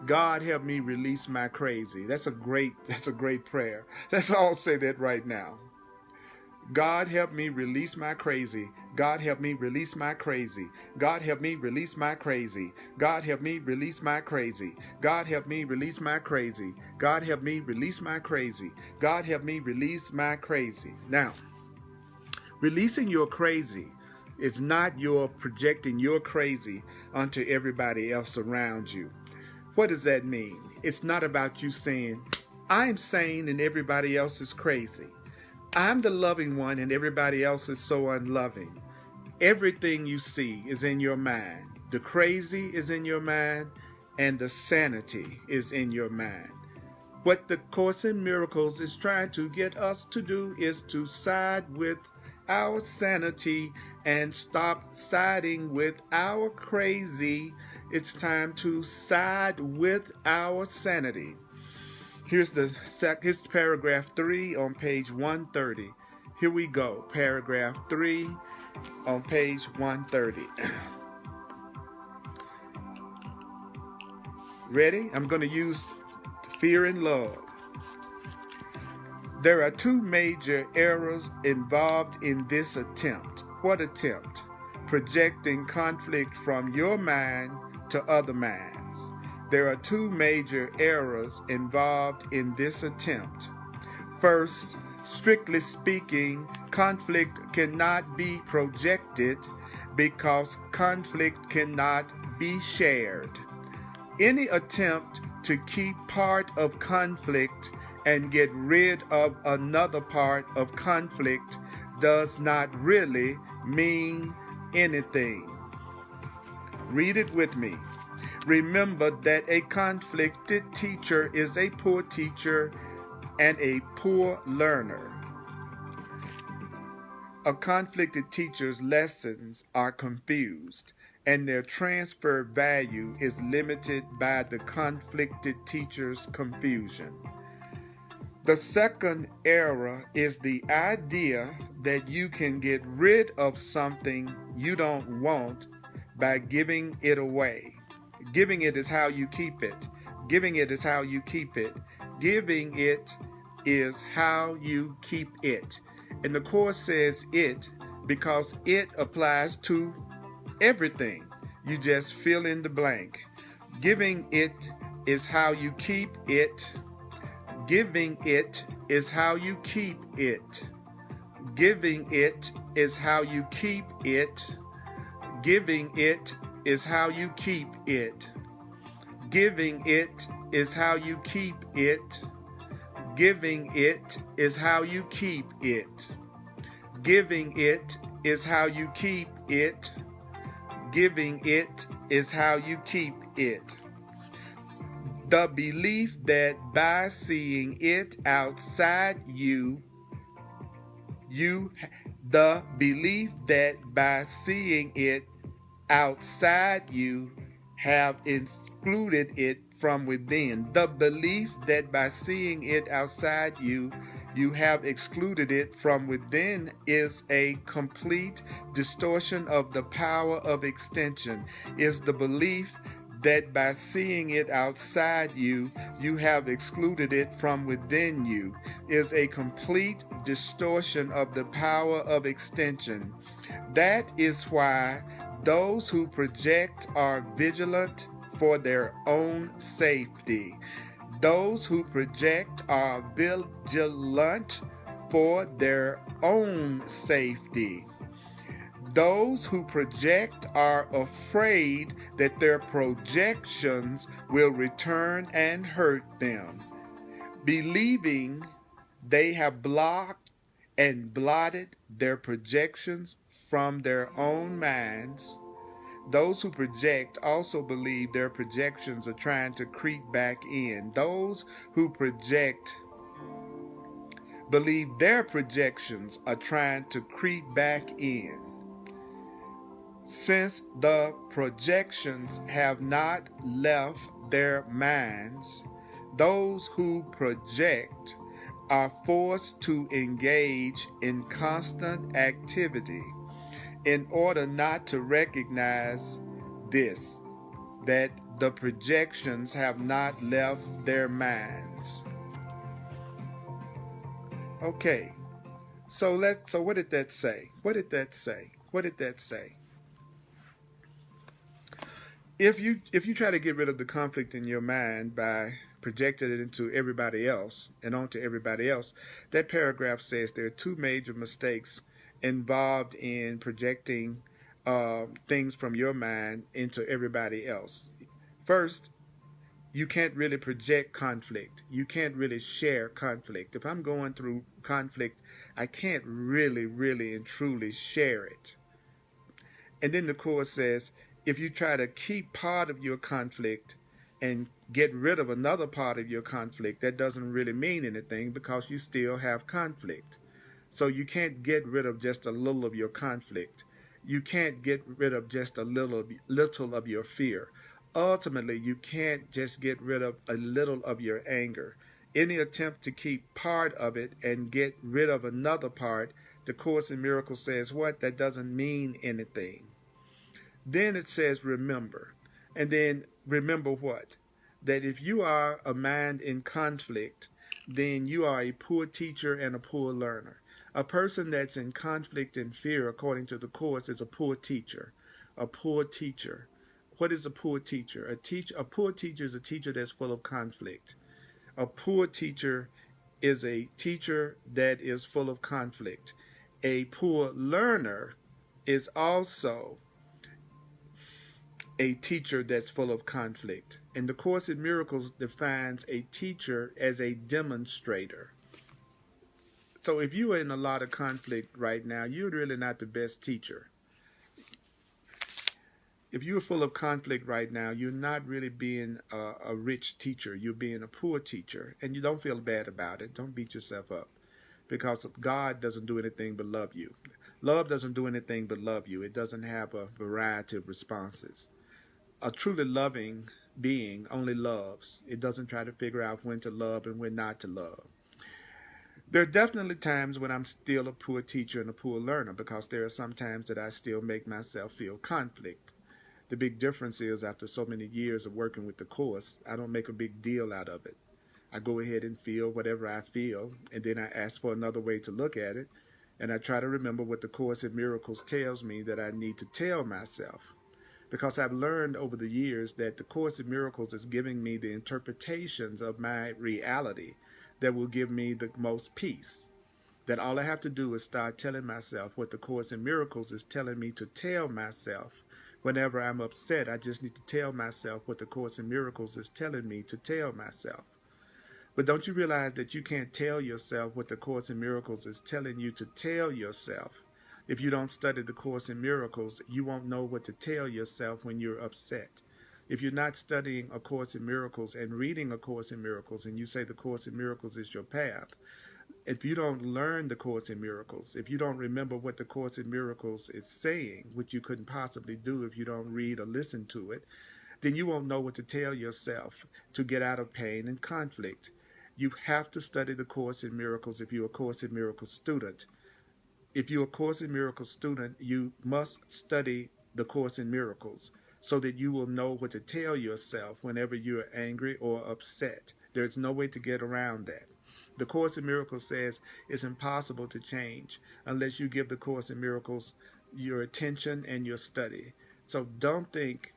S1: God, help me release my crazy. That's a great prayer. Let's all say that right now. God, help me release my crazy. God, help me release my crazy. God, help me release my crazy. God, help me release my crazy. God, help me release my crazy. God, help me release my crazy. God, help me release my crazy. Now, releasing your crazy is not your projecting your crazy onto everybody else around you. What does that mean? It's not about you saying, I'm sane and everybody else is crazy. I'm the loving one and everybody else is so unloving. Everything you see is in your mind. The crazy is in your mind and the sanity is in your mind. What the Course in Miracles is trying to get us to do is to side with our sanity and stop siding with our crazy. It's time to side with our sanity. Here's paragraph 3 on page 130. Here we go. Paragraph 3 on page 130. Ready? I'm going to use fear and love. There are two major errors involved in this attempt. What attempt? Projecting conflict from your mind to other minds. There are two major errors involved in this attempt. First, strictly speaking, conflict cannot be projected because conflict cannot be shared. Any attempt to keep part of conflict and get rid of another part of conflict does not really mean anything. Read it with me. Remember that a conflicted teacher is a poor teacher and a poor learner. A conflicted teacher's lessons are confused, and their transfer value is limited by the conflicted teacher's confusion. The second error is the idea that you can get rid of something you don't want by giving it away. Giving it is how you keep it. Giving it is how you keep it. Giving it is how you keep it. And the Course says it because it applies to everything. You just fill in the blank. Giving it is how you keep it. Giving it is how you keep it. Giving it is how you keep it. Giving it is how you keep it. Giving it is how you keep it. Giving it is how you keep it. Giving it is how you keep it. Giving it is how you keep it. The belief that by seeing it outside you the belief that by seeing it outside you have excluded it from within. The belief that by seeing it outside you have excluded it from within is a complete distortion of the power of extension. Is the belief that by seeing it outside you have excluded it from within you is a complete distortion of the power of extension. That is why those who project are vigilant for their own safety. Those who project are vigilant for their own safety. Those who project are afraid that their projections will return and hurt them, believing they have blocked and blotted their projections from their own minds. Those who project also believe their projections are trying to creep back in. Those who project believe their projections are trying to creep back in. Since the projections have not left their minds, those who project are forced to engage in constant activity in order not to recognize this, that the projections have not left their minds. Okay, so what did that say? What did that say? What did that say? If you try to get rid of the conflict in your mind by projecting it into everybody else and onto everybody else, that paragraph says there are two major mistakes involved in projecting things from your mind into everybody else. First, you can't really project conflict. You can't really share conflict. If I'm going through conflict, I can't really and truly share it. And then the Course says, if you try to keep part of your conflict and get rid of another part of your conflict, that doesn't really mean anything because you still have conflict. So you can't get rid of just a little of your conflict. You can't get rid of just a little of your fear. Ultimately, you can't just get rid of a little of your anger. Any attempt to keep part of it and get rid of another part, the Course in Miracles says what? That doesn't mean anything. Then it says remember. And then remember what? That if you are a mind in conflict, then you are a poor teacher and a poor learner. A person that's in conflict and fear, according to the Course, is a poor teacher. A poor teacher. What is a poor teacher? A poor teacher is a teacher that's full of conflict. A poor teacher is a teacher that is full of conflict. A poor learner is also a teacher that's full of conflict. And the Course in Miracles defines a teacher as a demonstrator. So if you are in a lot of conflict right now, you're really not the best teacher. If you're full of conflict right now, you're not really being a rich teacher. You're being a poor teacher. And you don't feel bad about it. Don't beat yourself up. Because God doesn't do anything but love you. Love doesn't do anything but love you. It doesn't have a variety of responses. A truly loving being only loves. It doesn't try to figure out when to love and when not to love. There are definitely times when I'm still a poor teacher and a poor learner, because there are some times that I still make myself feel conflict. The big difference is, after so many years of working with the course, I don't make a big deal out of it. I go ahead and feel whatever I feel, and then I ask for another way to look at it, and I try to remember what the Course in Miracles tells me that I need to tell myself. Because I've learned over the years that the Course in Miracles is giving me the interpretations of my reality that will give me the most peace. That all I have to do is start telling myself what the Course in Miracles is telling me to tell myself. Whenever I'm upset, I just need to tell myself what the Course in Miracles is telling me to tell myself. But don't you realize that you can't tell yourself what the Course in Miracles is telling you to tell yourself? If you don't study the Course in Miracles, you won't know what to tell yourself when you're upset. If you're not studying A Course in Miracles and reading A Course in Miracles, and you say the Course in Miracles is your path, if you don't learn the Course in Miracles, if you don't remember what the Course in Miracles is saying, which you couldn't possibly do if you don't read or listen to it, then you won't know what to tell yourself to get out of pain and conflict. You have to study the Course in Miracles if you're a Course in Miracles student. If you're a Course in Miracles student, you must study the Course in Miracles so that you will know what to tell yourself whenever you're angry or upset. There's no way to get around that. The Course in Miracles says it's impossible to change unless you give the Course in Miracles your attention and your study. So don't think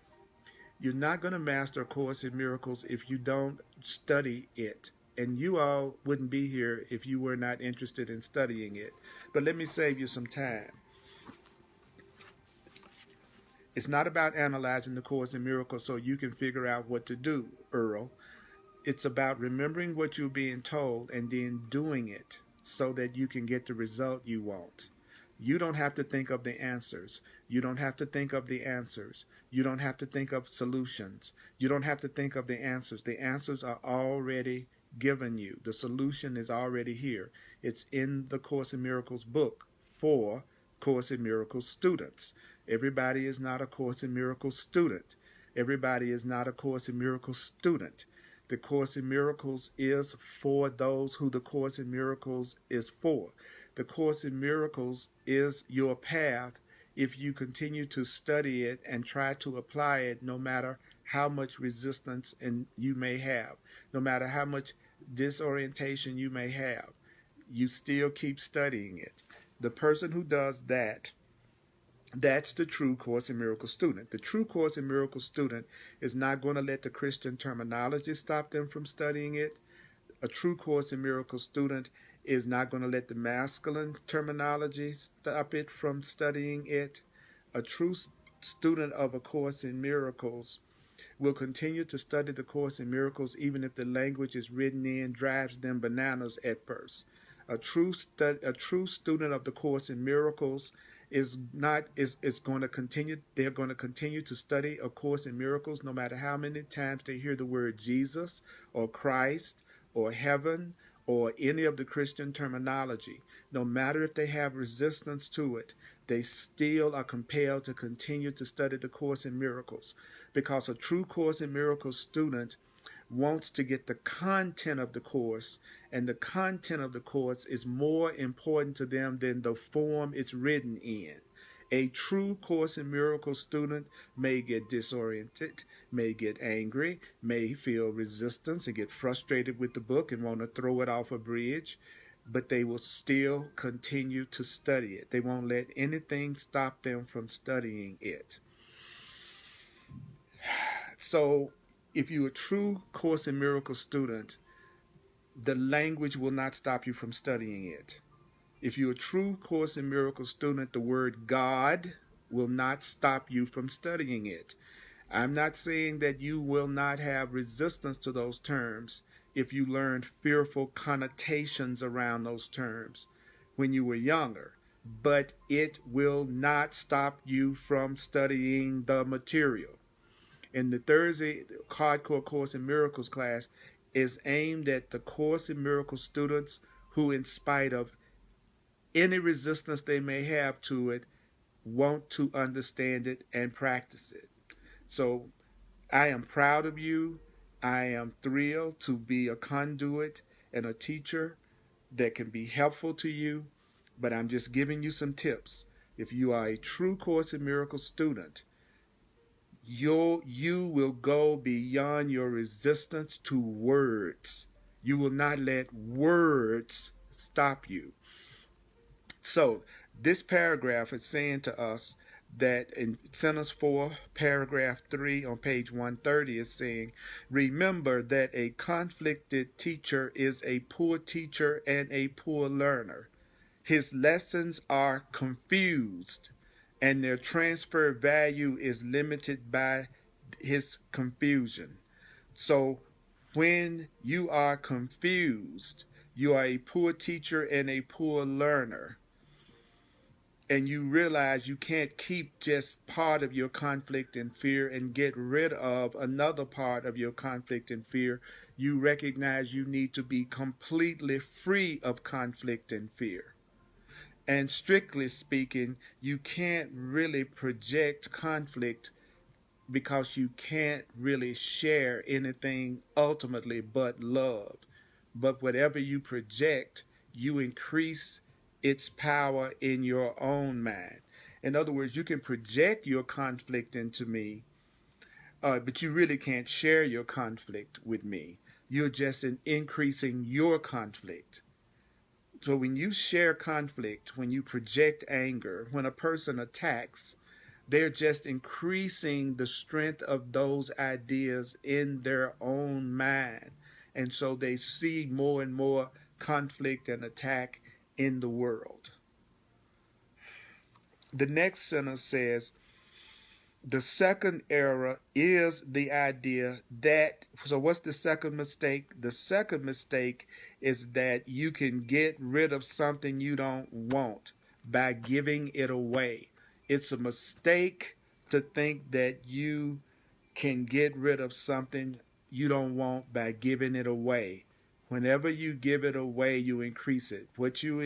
S1: you're not going to master A Course in Miracles if you don't study it. And you all wouldn't be here if you were not interested in studying it. But let me save you some time. It's not about analyzing the Course in Miracles so you can figure out what to do, Earl. It's about remembering what you're being told and then doing it so that you can get the result you want. You don't have to think of the answers. You don't have to think of the answers. You don't have to think of solutions. You don't have to think of the answers. The answers are already given you. The solution is already here. It's in the Course in Miracles book for Course in Miracles students. Everybody is not a Course in Miracles student. Everybody is not a Course in Miracles student. The Course in Miracles is for those who the Course in Miracles is for. The Course in Miracles is your path if you continue to study it and try to apply it, no matter how much resistance you may have, no matter how much disorientation you may have. You still keep studying it. The person who does that, that's the true Course in Miracles student. The true Course in Miracles student is not going to let the Christian terminology stop them from studying it. A true Course in Miracles student is not going to let the masculine terminology stop it from studying it. A true student of A Course in Miracles will continue to study the Course in Miracles even if the language is written in drives them bananas at first. A true student of the Course in Miracles is going to continue. They're going to continue to study A Course in Miracles no matter how many times they hear the word Jesus or Christ or heaven or any of the Christian terminology. No matter if they have resistance to it, they still are compelled to continue to study the Course in Miracles, because a true Course in Miracles student wants to get the content of the course, and the content of the course is more important to them than the form it's written in. A true Course in Miracles student may get disoriented, may get angry, may feel resistance and get frustrated with the book and want to throw it off a bridge, but they will still continue to study it. They won't let anything stop them from studying it. So if you're a true Course in Miracles student, the language will not stop you from studying it. If you're a true Course in Miracles student, the word God will not stop you from studying it. I'm not saying that you will not have resistance to those terms if you learned fearful connotations around those terms when you were younger, but it will not stop you from studying the material. And the Thursday Hardcore Course in Miracles class is aimed at the Course in Miracles students who, in spite of any resistance they may have to it, want to understand it and practice it. So I am proud of you. I am thrilled to be a conduit and a teacher that can be helpful to you, but I'm just giving you some tips. If you are a true Course in Miracles student, you will go beyond your resistance to words. You will not let words stop you. So this paragraph is saying to us that in sentence 4, paragraph 3 on page 130 is saying, remember that a conflicted teacher is a poor teacher and a poor learner. His lessons are confused and their transfer value is limited by his confusion. So when you are confused, you are a poor teacher and a poor learner, and you realize you can't keep just part of your conflict and fear and get rid of another part of your conflict and fear. You recognize you need to be completely free of conflict and fear. And strictly speaking, you can't really project conflict because you can't really share anything ultimately but love. But whatever you project, you increase its power in your own mind. In other words, you can project your conflict into me, but you really can't share your conflict with me. You're just increasing your conflict. So when you share conflict, when you project anger, when a person attacks, they're just increasing the strength of those ideas in their own mind. And so they see more and more conflict and attack in the world. The next sentence says, the second error is the idea that, so what's the second mistake? The second mistake is that you can get rid of something you don't want by giving it away. It's a mistake to think that you can get rid of something you don't want by giving it away. Whenever you give it away, you increase it. What you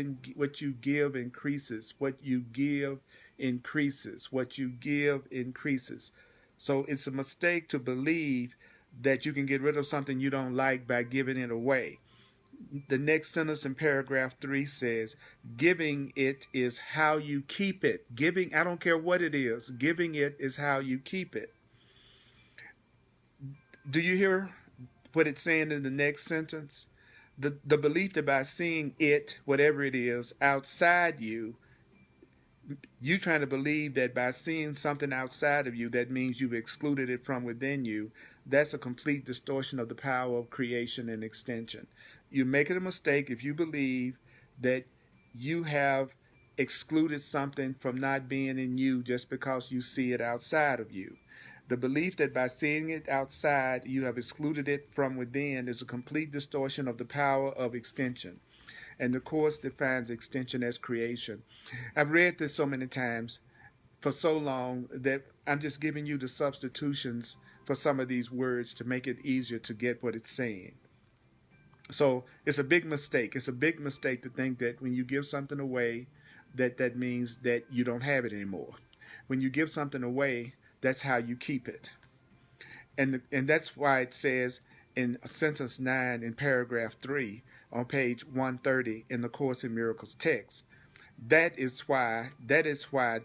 S1: give increases. What you give increases. What you give increases. So it's a mistake to believe that you can get rid of something you don't like by giving it away. The next sentence in paragraph 3 says, giving it is how you keep it. Giving, I don't care what it is, giving it is how you keep it. Do you hear what it's saying in the next sentence? The belief that by seeing it, whatever it is, outside you, you trying to believe that by seeing something outside of you, that means you've excluded it from within you. That's a complete distortion of the power of creation and extension. You're making a mistake if you believe that you have excluded something from not being in you just because you see it outside of you. The belief that by seeing it outside, you have excluded it from within is a complete distortion of the power of extension. And the Course defines extension as creation. I've read this so many times for so long that I'm just giving you the substitutions for some of these words to make it easier to get what it's saying. So it's a big mistake. It's a big mistake to think that when you give something away, that means that you don't have it anymore. When you give something away, that's how you keep it. And that's why it says in sentence 9 in paragraph 3 on page 130 in the Course in Miracles text, that is why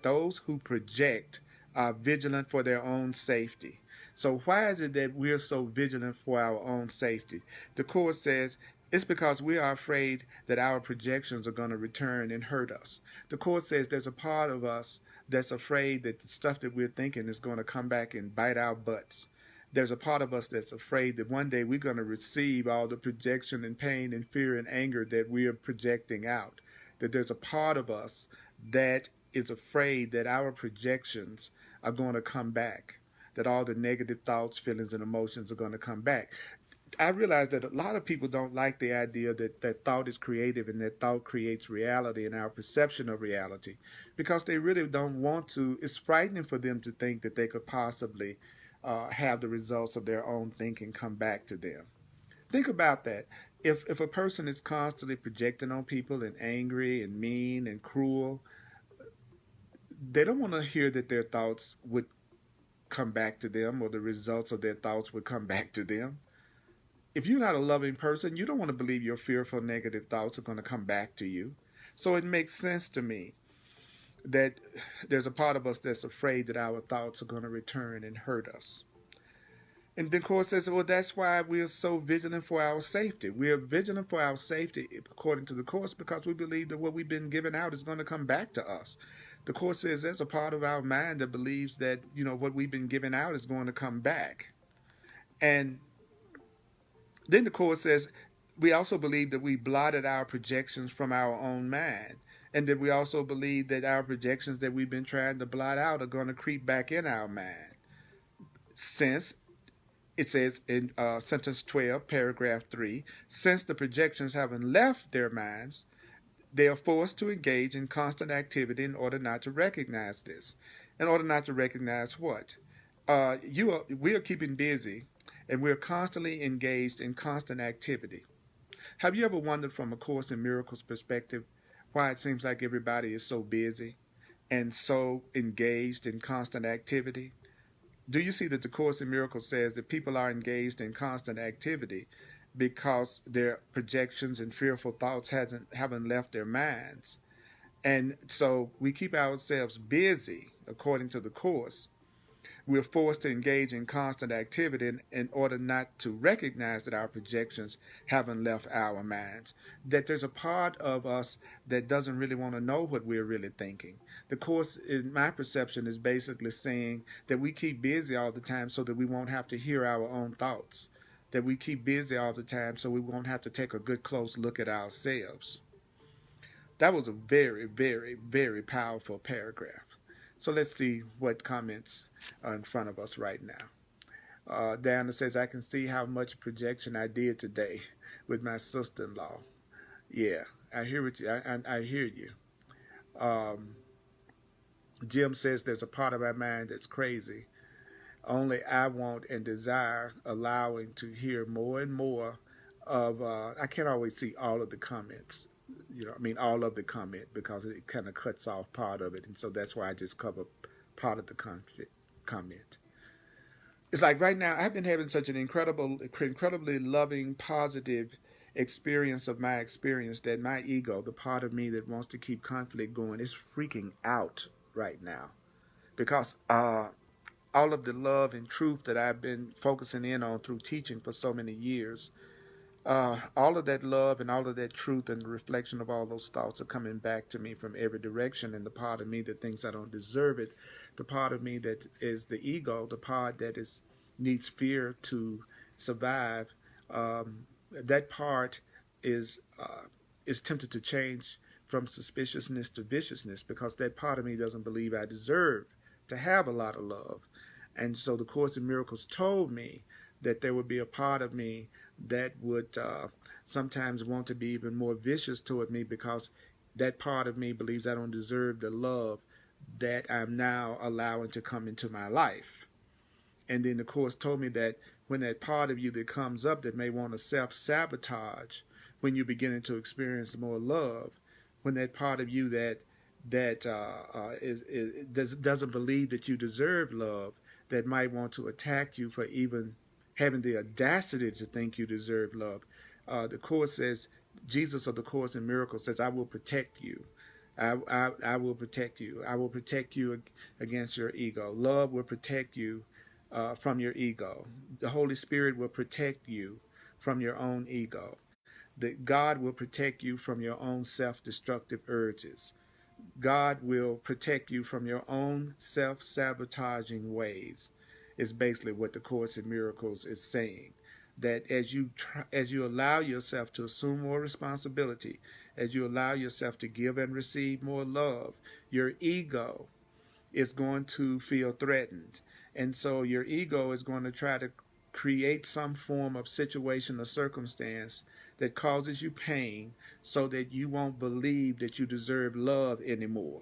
S1: those who project are vigilant for their own safety. So why is it that we're so vigilant for our own safety? The Course says it's because we are afraid that our projections are going to return and hurt us. The Course says there's a part of us that's afraid that the stuff that we're thinking is going to come back and bite our butts. There's a part of us that's afraid that one day we're going to receive all the projection and pain and fear and anger that we are projecting out. That there's a part of us that is afraid that our projections are going to come back, that all the negative thoughts, feelings, and emotions are going to come back. I realize that a lot of people don't like the idea that thought is creative and that thought creates reality and our perception of reality, because they really don't want to. It's frightening for them to think that they could possibly have the results of their own thinking come back to them. Think about that. if a person is constantly projecting on people and angry and mean and cruel, they don't want to hear that their thoughts would come back to them or the results of their thoughts would come back to them. If you're not a loving person, you don't want to believe your fearful negative thoughts are going to come back to you. So it makes sense to me that there's a part of us that's afraid that our thoughts are going to return and hurt us. And then Course says, well, that's why we're so vigilant for our safety. We're vigilant for our safety, according to the Course, because we believe that what we've been given out is going to come back to us. The Course says there's a part of our mind that believes that, what we've been given out is going to come back. And then the Course says we also believe that we blotted our projections from our own mind. And that we also believe that our projections that we've been trying to blot out are going to creep back in our mind. Since it says in sentence 12, paragraph 3, since the projections haven't left their minds, they are forced to engage in constant activity in order not to recognize this. In order not to recognize what? We are keeping busy, and we're constantly engaged in constant activity. Have you ever wondered from a Course in Miracles perspective why it seems like everybody is so busy and so engaged in constant activity? Do you see that the Course in Miracles says that people are engaged in constant activity because their projections and fearful thoughts haven't left their minds? And so we keep ourselves busy, according to the Course. We're forced to engage in constant activity in order not to recognize that our projections haven't left our minds, that there's a part of us that doesn't really want to know what we're really thinking. The Course, in my perception, is basically saying that we keep busy all the time so that we won't have to hear our own thoughts, that we keep busy all the time so we won't have to take a good close look at ourselves. That was a very, very, very powerful paragraph. So let's see what comments are in front of us right now. Diana says, I can see how much projection I did today with my sister-in-law. Yeah, I hear what I hear you. Jim says there's a part of our mind that's crazy. Only I want and desire allowing to hear more and more of, I can't always see all of the comments. All of the comment, because it kind of cuts off part of it. And so that's why I just cover part of the comment. It's like right now, I've been having such an incredibly loving, positive experience of my experience that my ego, the part of me that wants to keep conflict going, is freaking out right now. Because all of the love and truth that I've been focusing in on through teaching for so many years, all of that love and all of that truth and the reflection of all those thoughts are coming back to me from every direction. And the part of me that thinks I don't deserve it, the part of me that is the ego, the part that needs fear to survive, that part is tempted to change from suspiciousness to viciousness, because that part of me doesn't believe I deserve to have a lot of love. And so the Course in Miracles told me that there would be a part of me that would sometimes want to be even more vicious toward me, because that part of me believes I don't deserve the love that I'm now allowing to come into my life. And then the Course told me that when that part of you that comes up that may want to self-sabotage when you're beginning to experience more love, when that part of you that doesn't believe that you deserve love, that might want to attack you for even having the audacity to think you deserve love. The Course says, Jesus of the Course in Miracles says, I will protect you. I will protect you. I will protect you against your ego. Love will protect you from your ego. The Holy Spirit will protect you from your own ego. That God will protect you from your own self-destructive urges. God will protect you from your own self-sabotaging ways, is basically what the Course in Miracles is saying. That as you allow yourself to assume more responsibility, as you allow yourself to give and receive more love, your ego is going to feel threatened. And so your ego is going to try to create some form of situation or circumstance that causes you pain so that you won't believe that you deserve love anymore.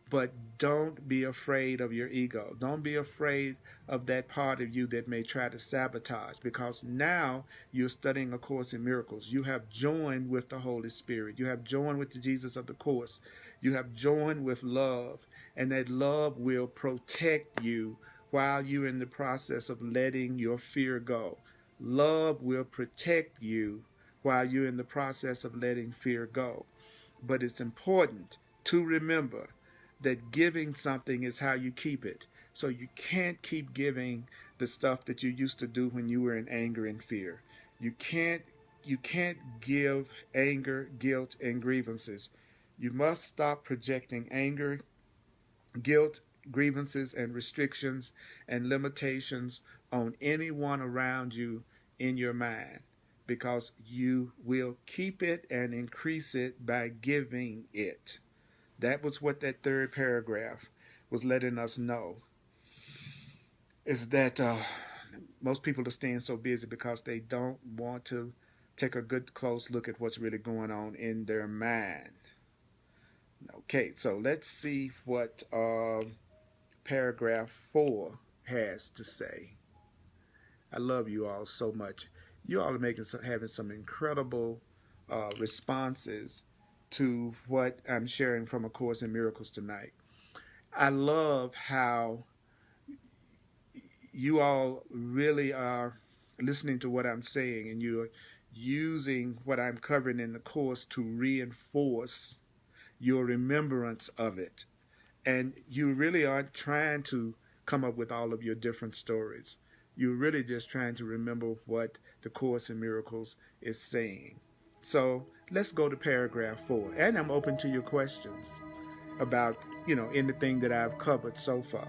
S1: But don't be afraid of your ego. Don't be afraid of that part of you that may try to sabotage, because now you're studying A Course in Miracles. You have joined with the Holy Spirit. You have joined with the Jesus of the Course. You have joined with love, and that love will protect you while you're in the process of letting your fear go. Love will protect you while you're in the process of letting fear go. But it's important to remember that giving something is how you keep it. So you can't keep giving the stuff that you used to do when you were in anger and fear. You can't give anger, guilt, and grievances. You must stop projecting anger, guilt, grievances, and restrictions and limitations on anyone around you in your mind, because you will keep it and increase it by giving it. That was what that third paragraph was letting us know, is that most people are staying so busy because they don't want to take a good close look at what's really going on in their mind. Okay, so let's see what paragraph 4 has to say. I love you all so much. You all are having some incredible responses to what I'm sharing from A Course in Miracles tonight. I love how you all really are listening to what I'm saying, and you're using what I'm covering in the Course to reinforce your remembrance of it. And you really aren't trying to come up with all of your different stories. You're really just trying to remember what the Course in Miracles is saying. So let's go to paragraph 4. And I'm open to your questions about, anything that I've covered so far.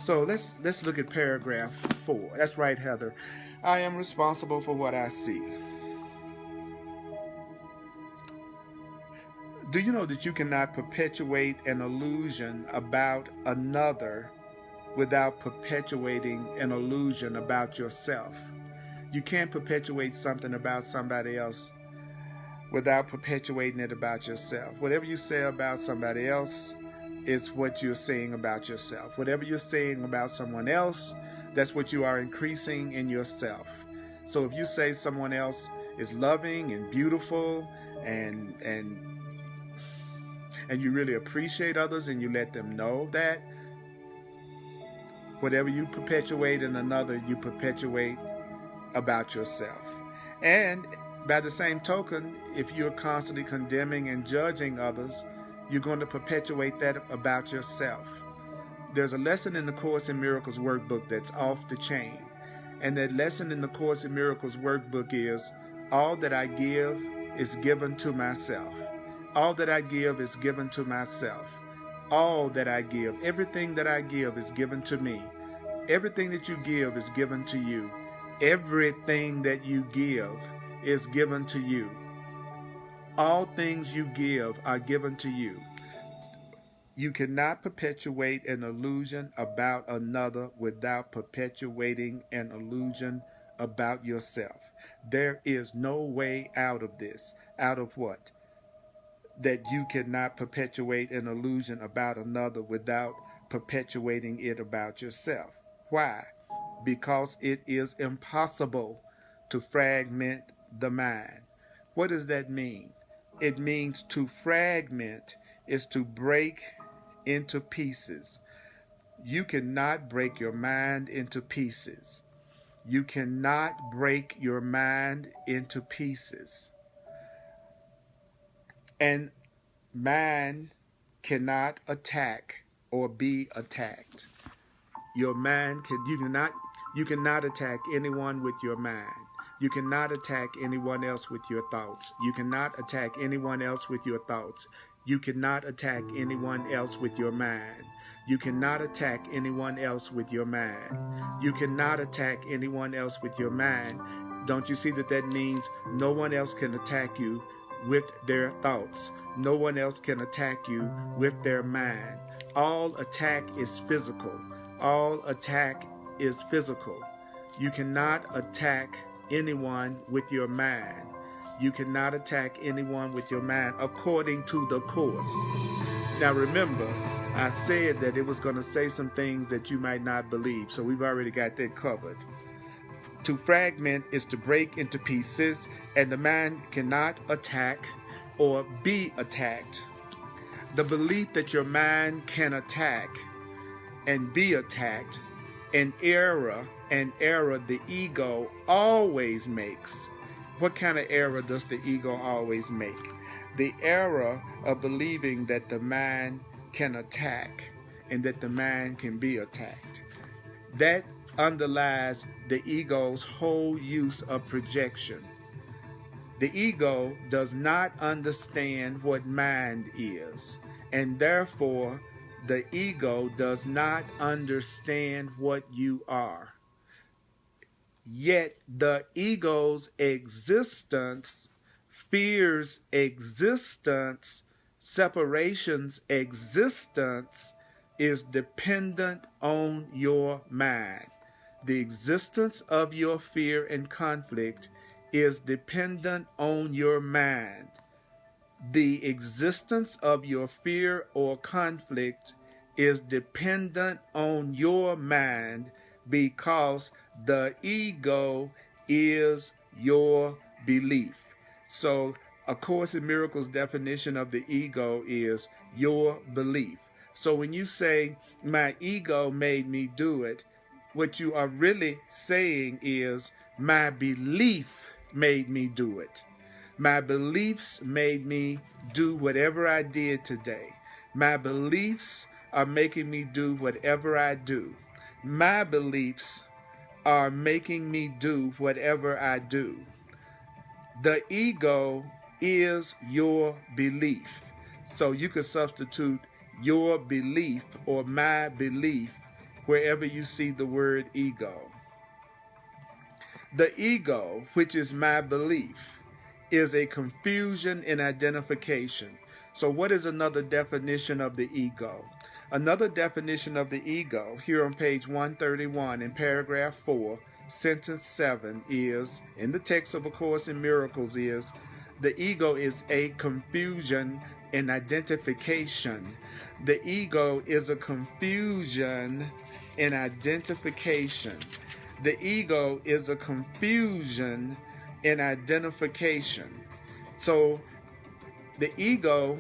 S1: So let's look at paragraph 4. That's right, Heather. I am responsible for what I see. Do you know that you cannot perpetuate an illusion about another without perpetuating an illusion about yourself? You can't perpetuate something about somebody else without perpetuating it about yourself. Whatever you say about somebody else is what you're saying about yourself. Whatever you're saying about someone else, that's what you are increasing in yourself. So if you say someone else is loving and beautiful and you really appreciate others and you let them know that, whatever you perpetuate in another, you perpetuate about yourself. And by the same token, if you're constantly condemning and judging others, you're going to perpetuate that about yourself. There's a lesson in the Course in Miracles workbook that's off the chain. And that lesson in the Course in Miracles workbook is, all that I give is given to myself. All that I give is given to myself. All that I give, everything that I give is given to me. Everything that you give is given to you. Everything that you give is given to you. All things you give are given to you. You cannot perpetuate an illusion about another without perpetuating an illusion about yourself. There is no way out of this. Out of what? That you cannot perpetuate an illusion about another without perpetuating it about yourself. Why? Because it is impossible to fragment the mind. What does that mean? It means to fragment is to break into pieces. You cannot break your mind into pieces. You cannot break your mind into pieces. And mind cannot attack or be attacked. Your mind you cannot attack anyone with your mind. You cannot attack anyone else with your thoughts. You cannot attack anyone else with your thoughts. You cannot attack anyone else with your mind. You cannot attack anyone else with your mind. You cannot attack anyone else with your mind. Don't you see that means no one else can attack you with their thoughts? No one else can attack you with their mind. All attack is physical. All attack is physical. You cannot attack anyone with your mind. You cannot attack anyone with your mind according to the Course. Now remember, I said that it was going to say some things that you might not believe, so we've already got that covered. To fragment is to break into pieces, and the mind cannot attack or be attacked. The belief that your mind can attack and be attacked, an error the ego always makes. What kind of error does the ego always make? The error of believing that the mind can attack and that the mind can be attacked. That underlies the ego's whole use of projection. The ego does not understand what mind is, and therefore the ego does not understand what you are. Yet the ego's existence, fear's existence, separation's existence is dependent on your mind. The existence of your fear and conflict is dependent on your mind. The existence of your fear or conflict is dependent on your mind because the ego is your belief. So, A Course in Miracles definition of the ego is your belief. So when you say, my ego made me do it, what you are really saying is, my belief made me do it. My beliefs made me do whatever I did today. My beliefs are making me do whatever I do. My beliefs are making me do whatever I do. The ego is your belief. So you could substitute your belief or my belief wherever you see the word ego. The ego, which is my belief, is a confusion in identification. So what is another definition of the ego? Another definition of the ego, here on page 131 in paragraph 4, sentence 7 is, in the text of A Course in Miracles is, the ego is a confusion in identification. The ego is a confusion in identification. The ego is a confusion in identification. So the ego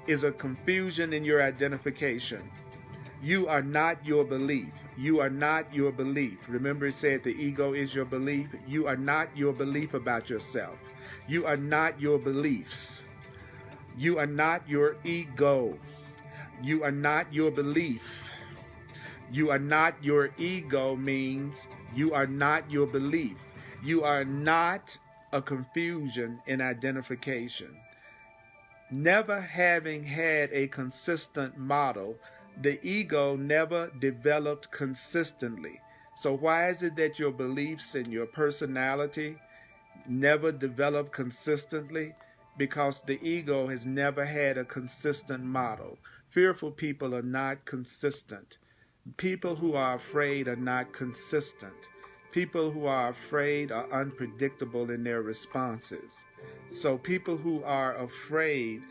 S1: is a confusion in your identification. You are not your belief. You are not your belief. Remember it said the ego is your belief. You are not your belief about yourself. You are not your beliefs. You are not your ego. You are not your belief. You are not your ego means you are not your belief. You are not a confusion in identification. Never having had a consistent model, the ego never developed consistently. So why is it that your beliefs and your personality never develop consistently? Because the ego has never had a consistent model. Fearful people are not consistent. People who are afraid are not consistent. People who are afraid are unpredictable in their responses. So people who are afraid,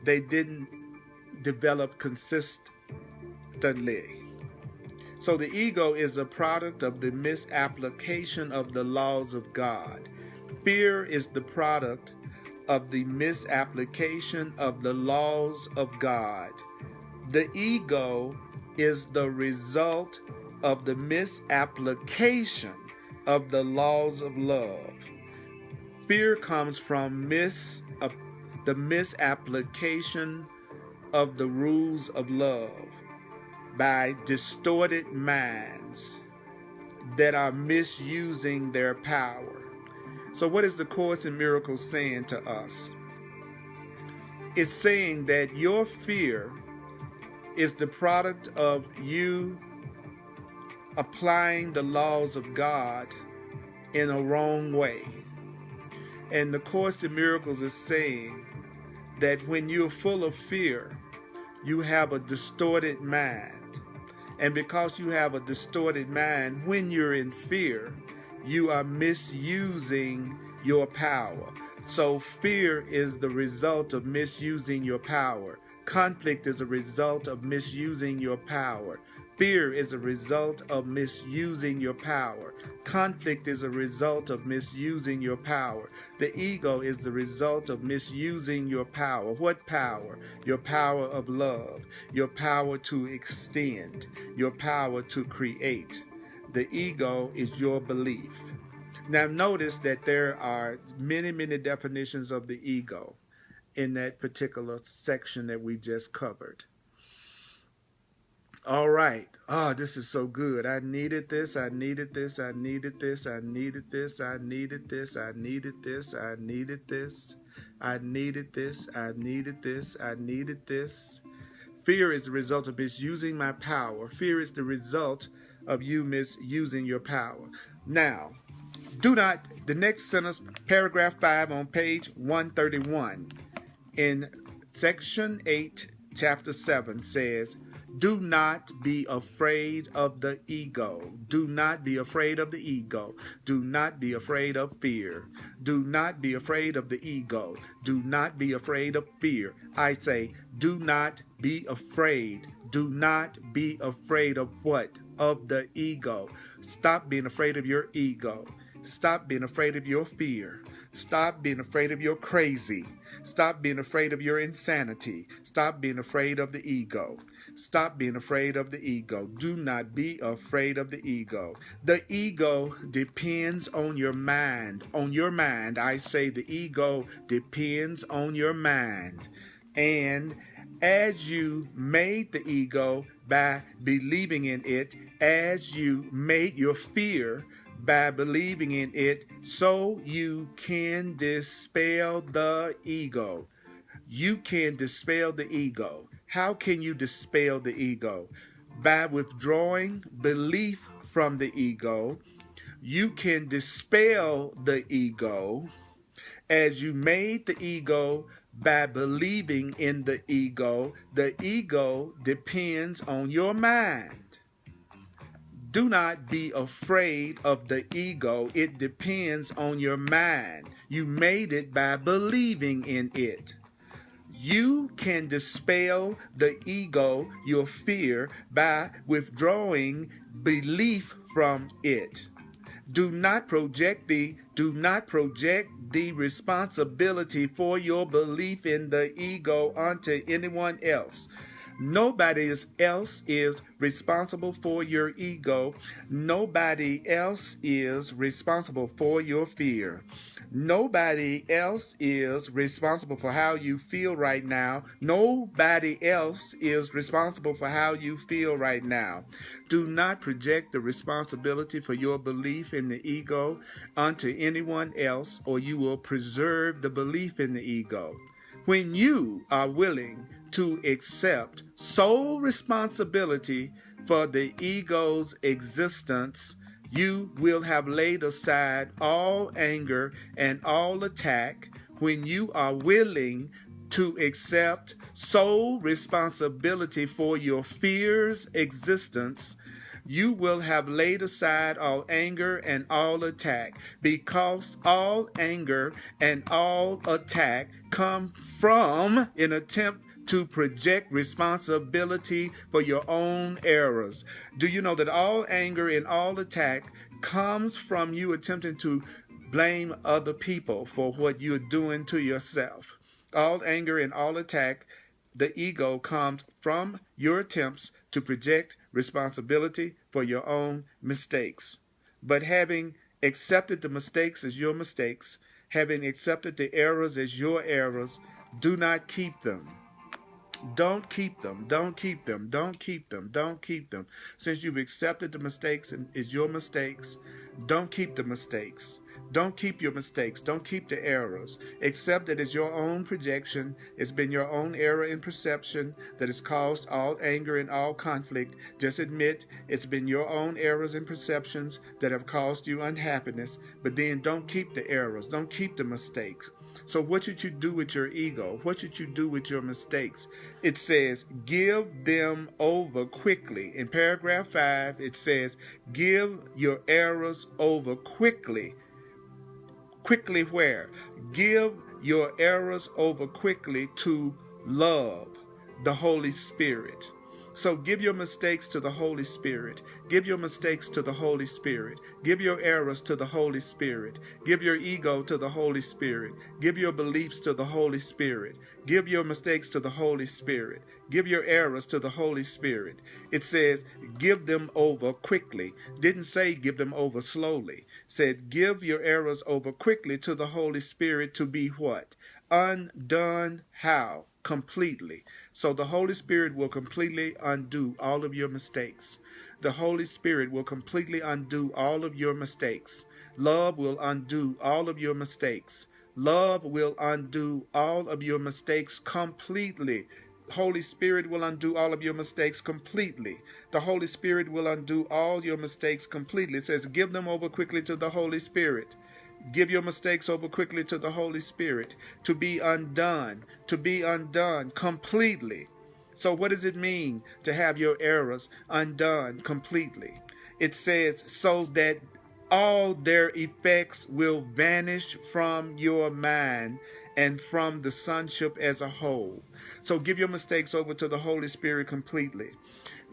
S1: they didn't develop consistently. So the ego is a product of the misapplication of the laws of God. Fear is the product of the misapplication of the laws of God. The ego is the result of the misapplication of the laws of love. Fear comes from the misapplication of the rules of love by distorted minds that are misusing their power. So what is the Course in Miracles saying to us? It's saying that your fear is the product of you applying the laws of God in a wrong way. And the Course in Miracles is saying that when you're full of fear, you have a distorted mind. And because you have a distorted mind, when you're in fear, you are misusing your power. So fear is the result of misusing your power. Conflict is a result of misusing your power. Fear is a result of misusing your power. Conflict is a result of misusing your power. The ego is the result of misusing your power. What power? Your power of love, your power to extend, your power to create. The ego is your belief. Now notice that there are many, many definitions of the ego in that particular section that we just covered. All right. Oh, this is so good. I needed this. I needed this. I needed this. I needed this. I needed this. I needed this. I needed this. I needed this. I needed this. I needed this. Fear is the result of misusing my power. Fear is the result of you misusing your power. Now, the next sentence, paragraph 5 on page 131 in section 8, chapter 7 says, do not be afraid of the ego. Do not be afraid of the ego. Do not be afraid of fear. Do not be afraid of the ego. Do not be afraid of fear. I say, do not be afraid. Do not be afraid of what? Of the ego. Stop being afraid of your ego. Stop being afraid of your fear. Stop being afraid of your crazy. Stop being afraid of your insanity. Stop being afraid of the ego. Stop being afraid of the ego. Do not be afraid of the ego. The ego depends on your mind. On your mind. I say the ego depends on your mind. And as you made the ego by believing in it, as you made your fear by believing in it, so you can dispel the ego. You can dispel the ego. How can you dispel the ego? By withdrawing belief from the ego. You can dispel the ego as you made the ego by believing in the ego. The ego depends on your mind. Do not be afraid of the ego. It depends on your mind. You made it by believing in it. You can dispel the ego, your fear, by withdrawing belief from it. Do not project the responsibility for your belief in the ego onto anyone else. Nobody else is responsible for your ego. Nobody else is responsible for your fear. Nobody else is responsible for how you feel right now. Nobody else is responsible for how you feel right now. Do not project the responsibility for your belief in the ego onto anyone else, or you will preserve the belief in the ego. When you are willing to accept sole responsibility for the ego's existence, you will have laid aside all anger and all attack. When you are willing to accept sole responsibility for your fear's existence, you will have laid aside all anger and all attack, because all anger and all attack come from an attempt to project responsibility for your own errors. Do you know that all anger and all attack comes from you attempting to blame other people for what you're doing to yourself? All anger and all attack, the ego, comes from your attempts to project responsibility for your own mistakes. But having accepted the mistakes as your mistakes, having accepted the errors as your errors, do not keep them. Don't keep them. Don't keep them. Don't keep them. Don't keep them. Since you've accepted the mistakes and is your mistakes, don't keep the mistakes. Don't keep your mistakes. Don't keep the errors. Accept that it's your own projection. It's been your own error in perception that has caused all anger and all conflict. Just admit it's been your own errors and perceptions that have caused you unhappiness. But then don't keep the errors. Don't keep the mistakes. So what should you do with your ego? What should you do with your mistakes? It says, give them over quickly. In paragraph 5, it says, give your errors over quickly. Quickly where? Give your errors over quickly to love. the Holy Spirit. So give your mistakes to the Holy Spirit. Give your mistakes to the Holy Spirit. Give your errors to the Holy Spirit. Give your ego to the Holy Spirit. Give your beliefs to the Holy Spirit. Give your mistakes to the Holy Spirit. Give your errors to the Holy Spirit. It says, give them over quickly. Didn't say give them over slowly. It said, give your errors over quickly to the Holy Spirit to be what? Undone. How? Completely. So the Holy Spirit will completely undo all of your mistakes. The Holy Spirit will completely undo all of your mistakes. Love will undo all of your mistakes. Love will undo all of your mistakes completely. Holy Spirit will undo all of your mistakes completely. The Holy Spirit will undo all your mistakes completely. It says, give them over quickly to the Holy Spirit. Give your mistakes over quickly to the Holy Spirit to be undone completely. So what does it mean to have your errors undone completely? It says so that all their effects will vanish from your mind and from the sonship as a whole. So give your mistakes over to the Holy Spirit completely.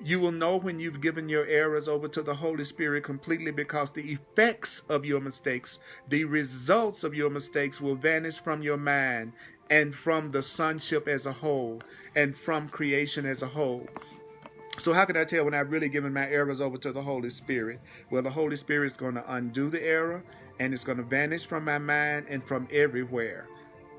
S1: You will know when you've given your errors over to the Holy Spirit completely, because the effects of your mistakes, the results of your mistakes will vanish from your mind and from the sonship as a whole and from creation as a whole. So how can I tell when I've really given my errors over to the Holy Spirit? Well, the Holy Spirit is going to undo the error, and it's going to vanish from my mind and from everywhere.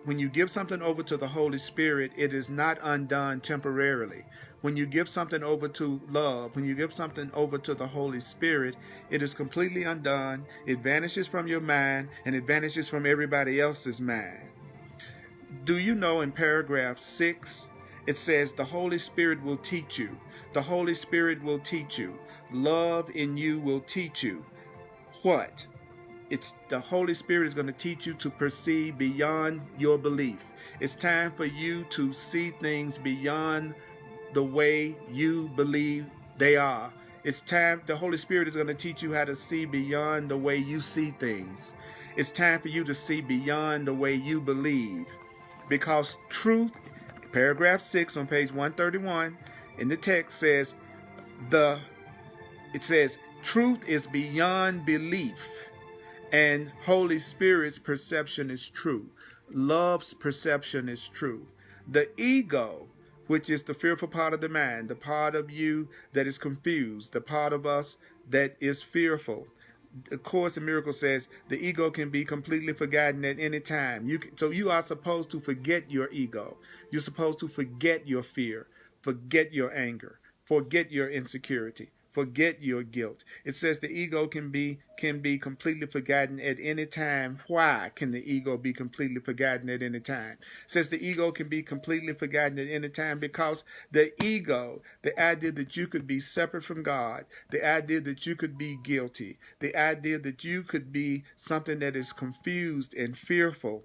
S1: When you give something over to the Holy Spirit, it is not undone temporarily. When you give something over to love, when you give something over to the Holy Spirit, it is completely undone. It vanishes from your mind, and it vanishes from everybody else's mind. Do you know in paragraph 6, it says the Holy Spirit will teach you. The Holy Spirit will teach you. Love in you will teach you. What? It's the Holy Spirit is going to teach you to perceive beyond your belief. It's time for you to see things beyond the way you believe they are. It's time, the Holy Spirit is going to teach you how to see beyond the way you see things. It's time for you to see beyond the way you believe. Because truth, paragraph 6 on page 131 in the text says, truth is beyond belief, and Holy Spirit's perception is true. Love's perception is true. The ego, which is the fearful part of the mind, the part of you that is confused, the part of us that is fearful. The Course in Miracles says the ego can be completely forgotten at any time. So you are supposed to forget your ego. You're supposed to forget your fear, forget your anger, forget your insecurity, forget your guilt. It says the ego can be completely forgotten at any time. Why can the ego be completely forgotten at any time? It says the ego can be completely forgotten at any time because the ego, the idea that you could be separate from God, the idea that you could be guilty, the idea that you could be something that is confused and fearful,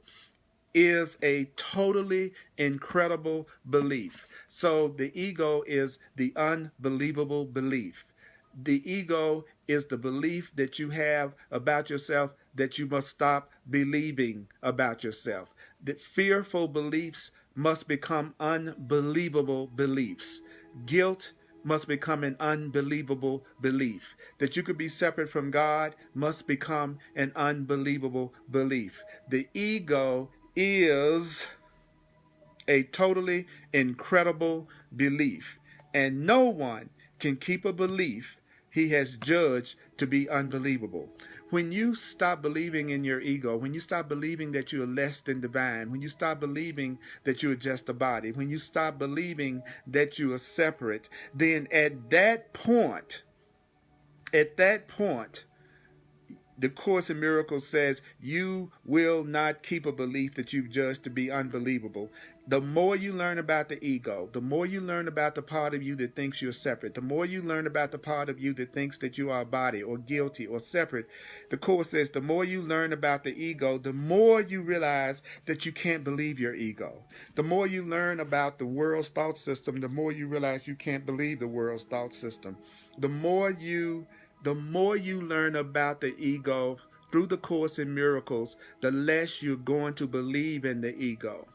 S1: is a totally incredible belief. So the ego is the unbelievable belief. The ego is the belief that you have about yourself that you must stop believing about yourself. The fearful beliefs must become unbelievable beliefs. Guilt must become an unbelievable belief. That you could be separate from God must become an unbelievable belief. The ego is a totally incredible belief, and no one can keep a belief he has judged to be unbelievable. When you stop believing in your ego, when you stop believing that you are less than divine, when you stop believing that you are just a body, when you stop believing that you are separate, then at that point, the Course in Miracles says you will not keep a belief that you've judged to be unbelievable. The more you learn about the ego, the more you learn about the part of you that thinks you're separate, the more you learn about the part of you that thinks that you are a body or guilty or separate, the Course says the more you learn about the ego, the more you realize that you can't believe your ego. The more you learn about the world's thought system, the more you realize you can't believe the world's thought system. The more you learn about the ego through the Course in Miracles, the less you're going to believe in the ego.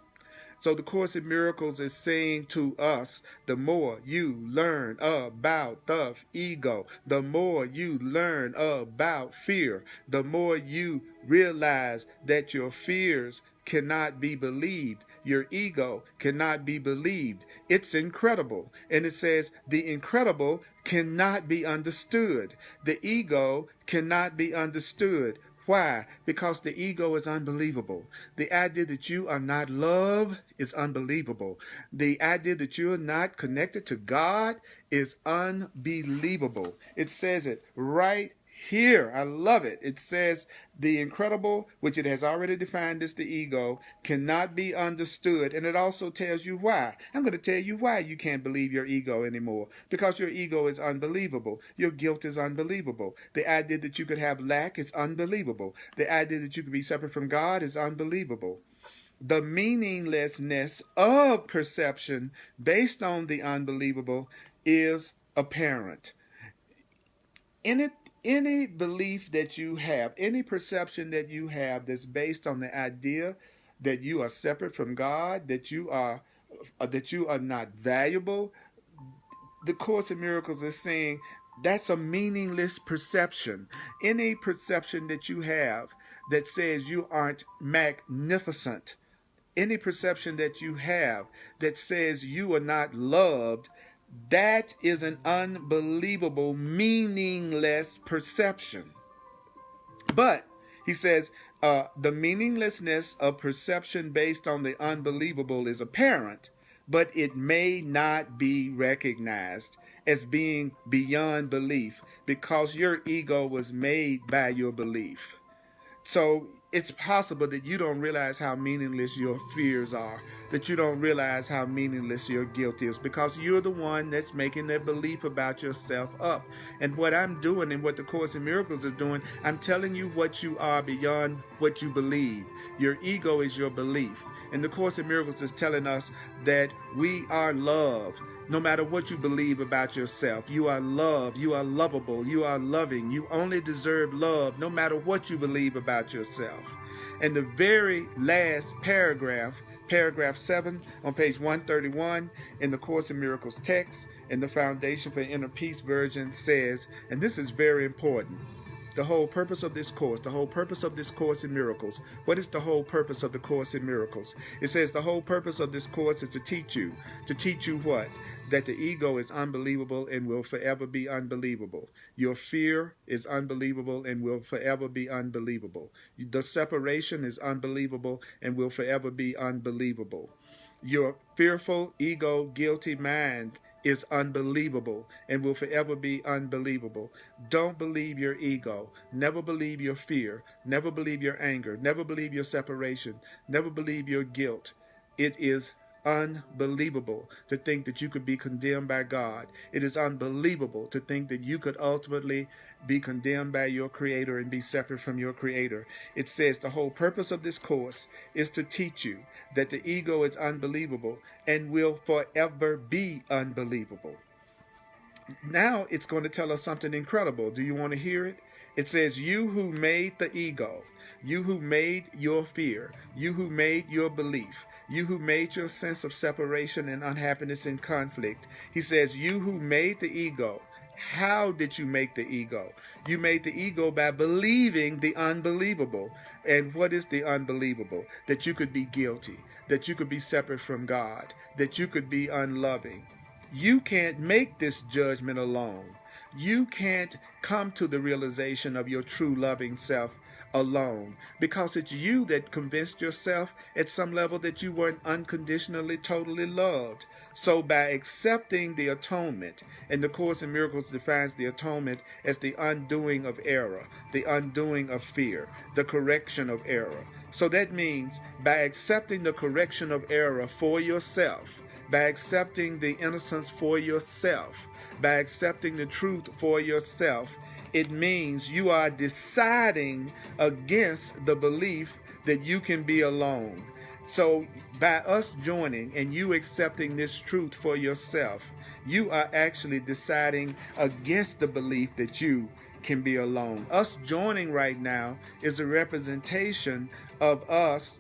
S1: So the Course in Miracles is saying to us, the more you learn about the ego, the more you learn about fear, the more you realize that your fears cannot be believed. Your ego cannot be believed. It's incredible. And it says the incredible cannot be understood. The ego cannot be understood. Why? Because the ego is unbelievable. The idea that you are not loved is unbelievable. The idea that you are not connected to God is unbelievable. It says it right here. I love it. It says the incredible, which it has already defined as the ego, cannot be understood. And it also tells you why. I'm going to tell you why you can't believe your ego anymore. Because your ego is unbelievable. Your guilt is unbelievable. The idea that you could have lack is unbelievable. The idea that you could be separate from God is unbelievable. The meaninglessness of perception based on the unbelievable is apparent. Any belief that you have, any perception that you have that's based on the idea that you are separate from God, that you are not valuable, the Course in Miracles is saying that's a meaningless perception. Any perception that you have that says you aren't magnificent, any perception that you have that says you are not loved, that is an unbelievable, meaningless perception. But he says the meaninglessness of perception based on the unbelievable is apparent, but it may not be recognized as being beyond belief because your ego was made by your belief. So it's possible that you don't realize how meaningless your fears are, that you don't realize how meaningless your guilt is, because you're the one that's making that belief about yourself up. And what I'm doing and what the Course in Miracles is doing, I'm telling you what you are beyond what you believe. Your ego is your belief. And the Course in Miracles is telling us that we are loved. No matter what you believe about yourself, you are loved, you are lovable, you are loving, you only deserve love no matter what you believe about yourself. And the very last paragraph, paragraph 7 on page 131 in the Course in Miracles text in the Foundation for Inner Peace version says, and this is very important, the whole purpose of this course, the whole purpose of this Course in Miracles. What is the whole purpose of the Course in Miracles? It says the whole purpose of this course is to teach you. To teach you what? That the ego is unbelievable and will forever be unbelievable. Your fear is unbelievable and will forever be unbelievable. The separation is unbelievable and will forever be unbelievable. Your fearful, ego, guilty mind is unbelievable and will forever be unbelievable. Don't believe your ego. Never believe your fear. Never believe your anger. Never believe your separation. Never believe your guilt. It is unbelievable to think that you could be condemned by God. It is unbelievable to think that you could ultimately be condemned by your Creator and be separate from your Creator. It says the whole purpose of this course is to teach you that the ego is unbelievable and will forever be unbelievable. Now it's going to tell us something incredible. Do you want to hear it? It says, you who made the ego, you who made your fear, you who made your belief, you who made your sense of separation and unhappiness and conflict. He says, you who made the ego, how did you make the ego? You made the ego by believing the unbelievable. And what is the unbelievable? That you could be guilty, that you could be separate from God, that you could be unloving. You can't make this judgment alone. You can't come to the realization of your true loving self alone, because it's you that convinced yourself at some level that you weren't unconditionally, totally loved. So by accepting the atonement, and the Course in Miracles defines the atonement as the undoing of error, the undoing of fear, the correction of error. So that means by accepting the correction of error for yourself, by accepting the innocence for yourself, by accepting the truth for yourself, it means you are deciding against the belief that you can be alone. So by us joining and you accepting this truth for yourself, you are actually deciding against the belief that you can be alone. Us joining right now is a representation of us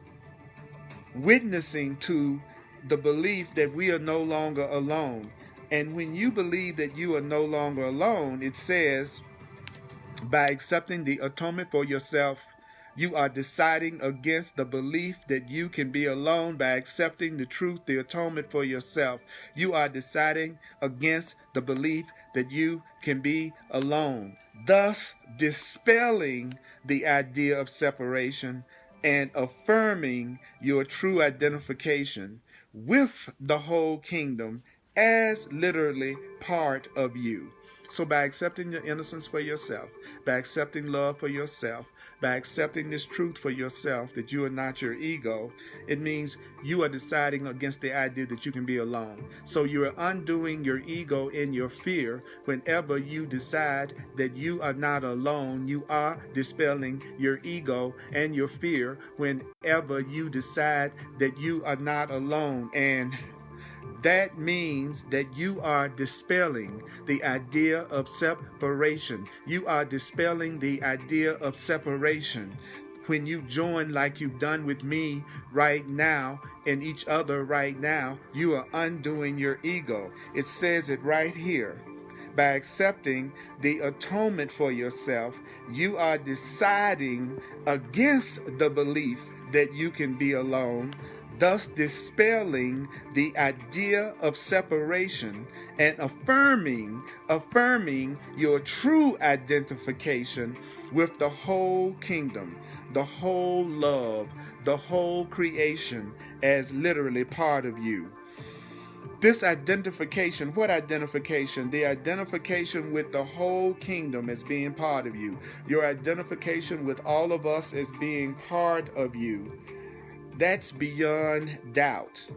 S1: witnessing to the belief that we are no longer alone. And when you believe that you are no longer alone, it says, by accepting the atonement for yourself, you are deciding against the belief that you can be alone. By accepting the truth, the atonement for yourself, you are deciding against the belief that you can be alone, thus dispelling the idea of separation and affirming your true identification with the whole kingdom as literally part of you. So by accepting your innocence for yourself, by accepting love for yourself, by accepting this truth for yourself that you are not your ego, it means you are deciding against the idea that you can be alone. So you are undoing your ego and your fear. Whenever you decide that you are not alone, you are dispelling your ego and your fear whenever you decide that you are not alone. And that means that you are dispelling the idea of separation. You are dispelling the idea of separation. When you join like you've done with me right now and each other right now, you are undoing your ego. It says it right here. By accepting the atonement for yourself, you are deciding against the belief that you can be alone, thus dispelling the idea of separation and affirming your true identification with the whole kingdom, the whole love, the whole creation as literally part of you. This identification, what identification? The identification with the whole kingdom as being part of you. Your identification with all of us as being part of you. That's beyond doubt.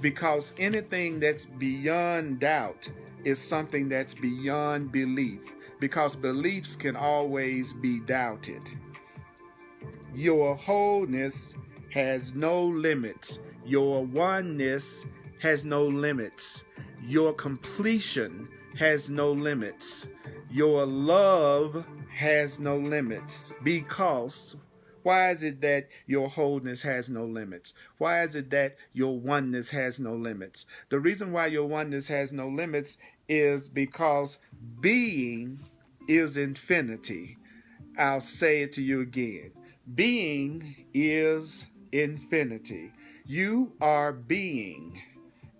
S1: Because anything that's beyond doubt is something that's beyond belief. Because beliefs can always be doubted. Your wholeness has no limits. Your oneness has no limits. Your completion has no limits. Your love has no limits. Because why is it that your wholeness has no limits? Why is it that your oneness has no limits? The reason why your oneness has no limits is because being is infinity. I'll say it to you again. Being is infinity. You are being.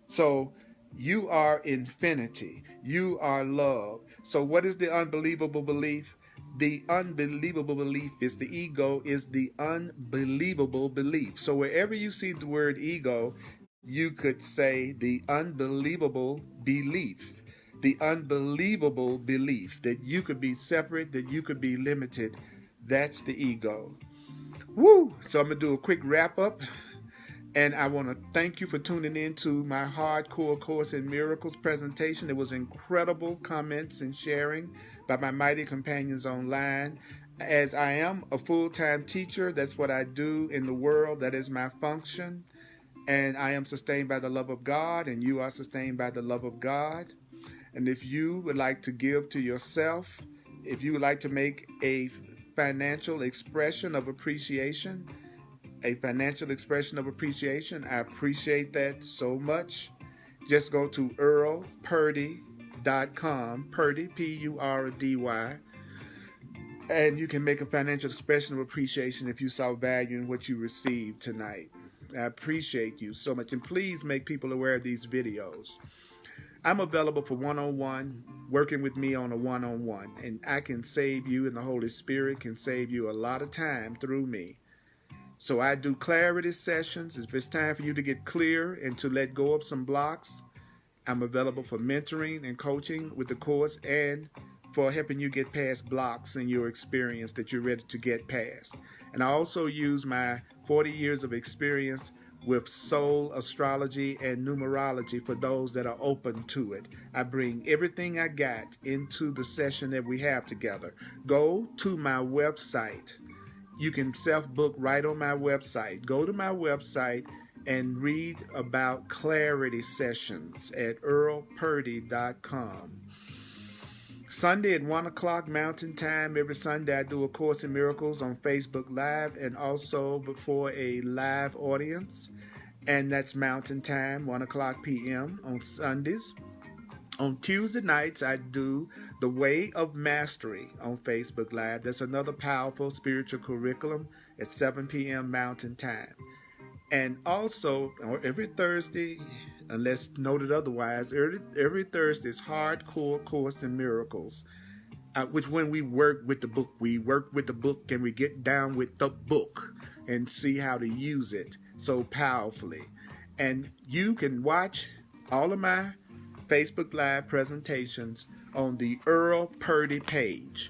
S1: So you are infinity. You are love. So what is the unbelievable belief? The unbelievable belief is the ego is the unbelievable belief. So wherever you see the word ego, you could say the unbelievable belief. The unbelievable belief that you could be separate, that you could be limited. That's the ego. Woo! So I'm going to do a quick wrap up. And I want to thank you for tuning in to my Hardcore Course in Miracles presentation. It was incredible comments and sharing by my mighty companions online. As I am a full-time teacher, that's what I do in the world. That is my function. And I am sustained by the love of God, and you are sustained by the love of God. And if you would like to give to yourself, if you would like to make a financial expression of appreciation, I appreciate that so much. Just go to earlpurdy.com, Purdy, P-U-R-D-Y, and you can make a financial expression of appreciation if you saw value in what you received tonight. I appreciate you so much, and please make people aware of these videos. I'm available for one-on-one, working with me on a one-on-one, and I can save you, and the Holy Spirit can save you a lot of time through me. So I do clarity sessions. If it's time for you to get clear and to let go of some blocks, I'm available for mentoring and coaching with the course and for helping you get past blocks in your experience that you're ready to get past. And I also use my 40 years of experience with soul astrology and numerology for those that are open to it. I bring everything I got into the session that we have together. Go to my website. You can self-book right on my website. Go to my website and read about clarity sessions at earlpurdy.com. Sunday at 1 o'clock Mountain Time. Every Sunday I do A Course in Miracles on Facebook Live and also before a live audience. and that's Mountain Time, 1 o'clock p.m. on Sundays. On Tuesday nights, I do The Way of Mastery on Facebook Live. That's another powerful spiritual curriculum at 7 p.m. Mountain Time. And also, every Thursday, unless noted otherwise, every Thursday is Hardcore Course in Miracles, which when we work with the book and we get down with the book and see how to use it so powerfully. And you can watch all of my Facebook Live presentations on the Earl Purdy page.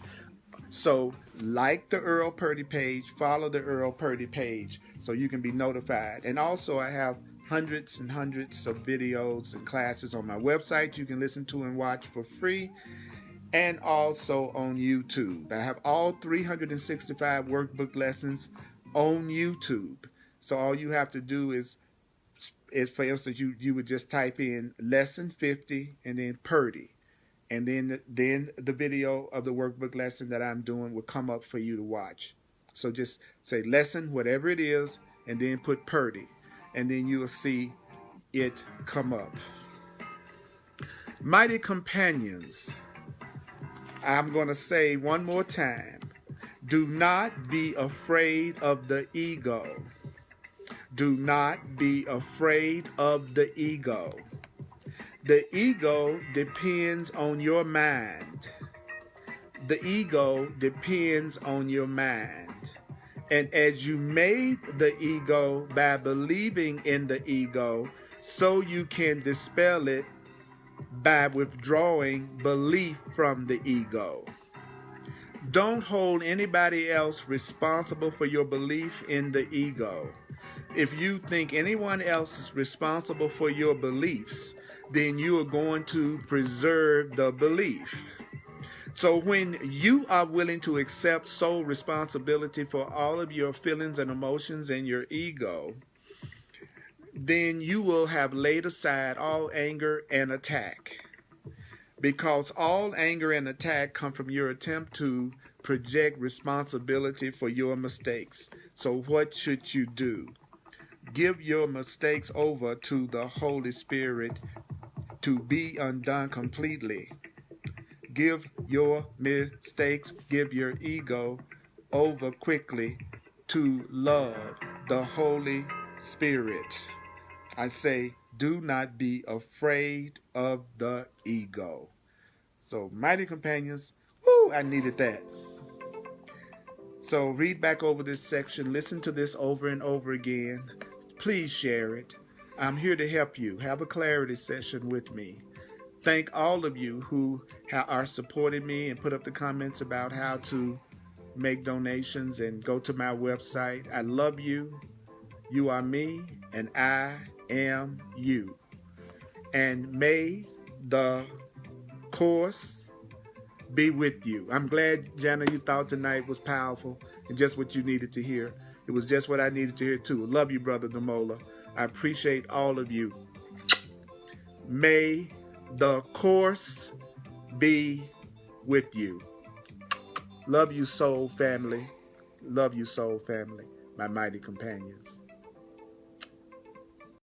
S1: So like the Earl Purdy page, follow the Earl Purdy page so you can be notified. And also I have hundreds and hundreds of videos and classes on my website you can listen to and watch for free, and also on YouTube. I have all 365 workbook lessons on YouTube. So all you have to do is for instance, you would just type in lesson 50 and then Purdy. And then the video of the workbook lesson that I'm doing will come up for you to watch. So just say lesson, whatever it is, and then put Purdy. And then you will see it come up. Mighty companions, I'm going to say one more time, do not be afraid of the ego. Do not be afraid of the ego. The ego depends on your mind. The ego depends on your mind. And as you made the ego by believing in the ego, so you can dispel it by withdrawing belief from the ego. Don't hold anybody else responsible for your belief in the ego. If you think anyone else is responsible for your beliefs, then you are going to preserve the belief. So when you are willing to accept sole responsibility for all of your feelings and emotions and your ego, then you will have laid aside all anger and attack. Because all anger and attack come from your attempt to project responsibility for your mistakes. So what should you do? Give your mistakes over to the Holy Spirit to be undone completely. Give your mistakes, give your ego over quickly to love, the Holy Spirit. I say, do not be afraid of the ego. So, mighty companions, woo, I needed that. So read back over this section, listen to this over and over again. Please share it. I'm here to help you. Have a clarity session with me. Thank all of you who are supporting me and put up the comments about how to make donations and go to my website. I love you. You are me, and I am you. And may the course be with you. I'm glad, Jana, you thought tonight was powerful and just what you needed to hear. It was just what I needed to hear too. Love you, Brother Namola. I appreciate all of you. May the course be with you. Love you, soul family. Love you, soul family, my mighty companions.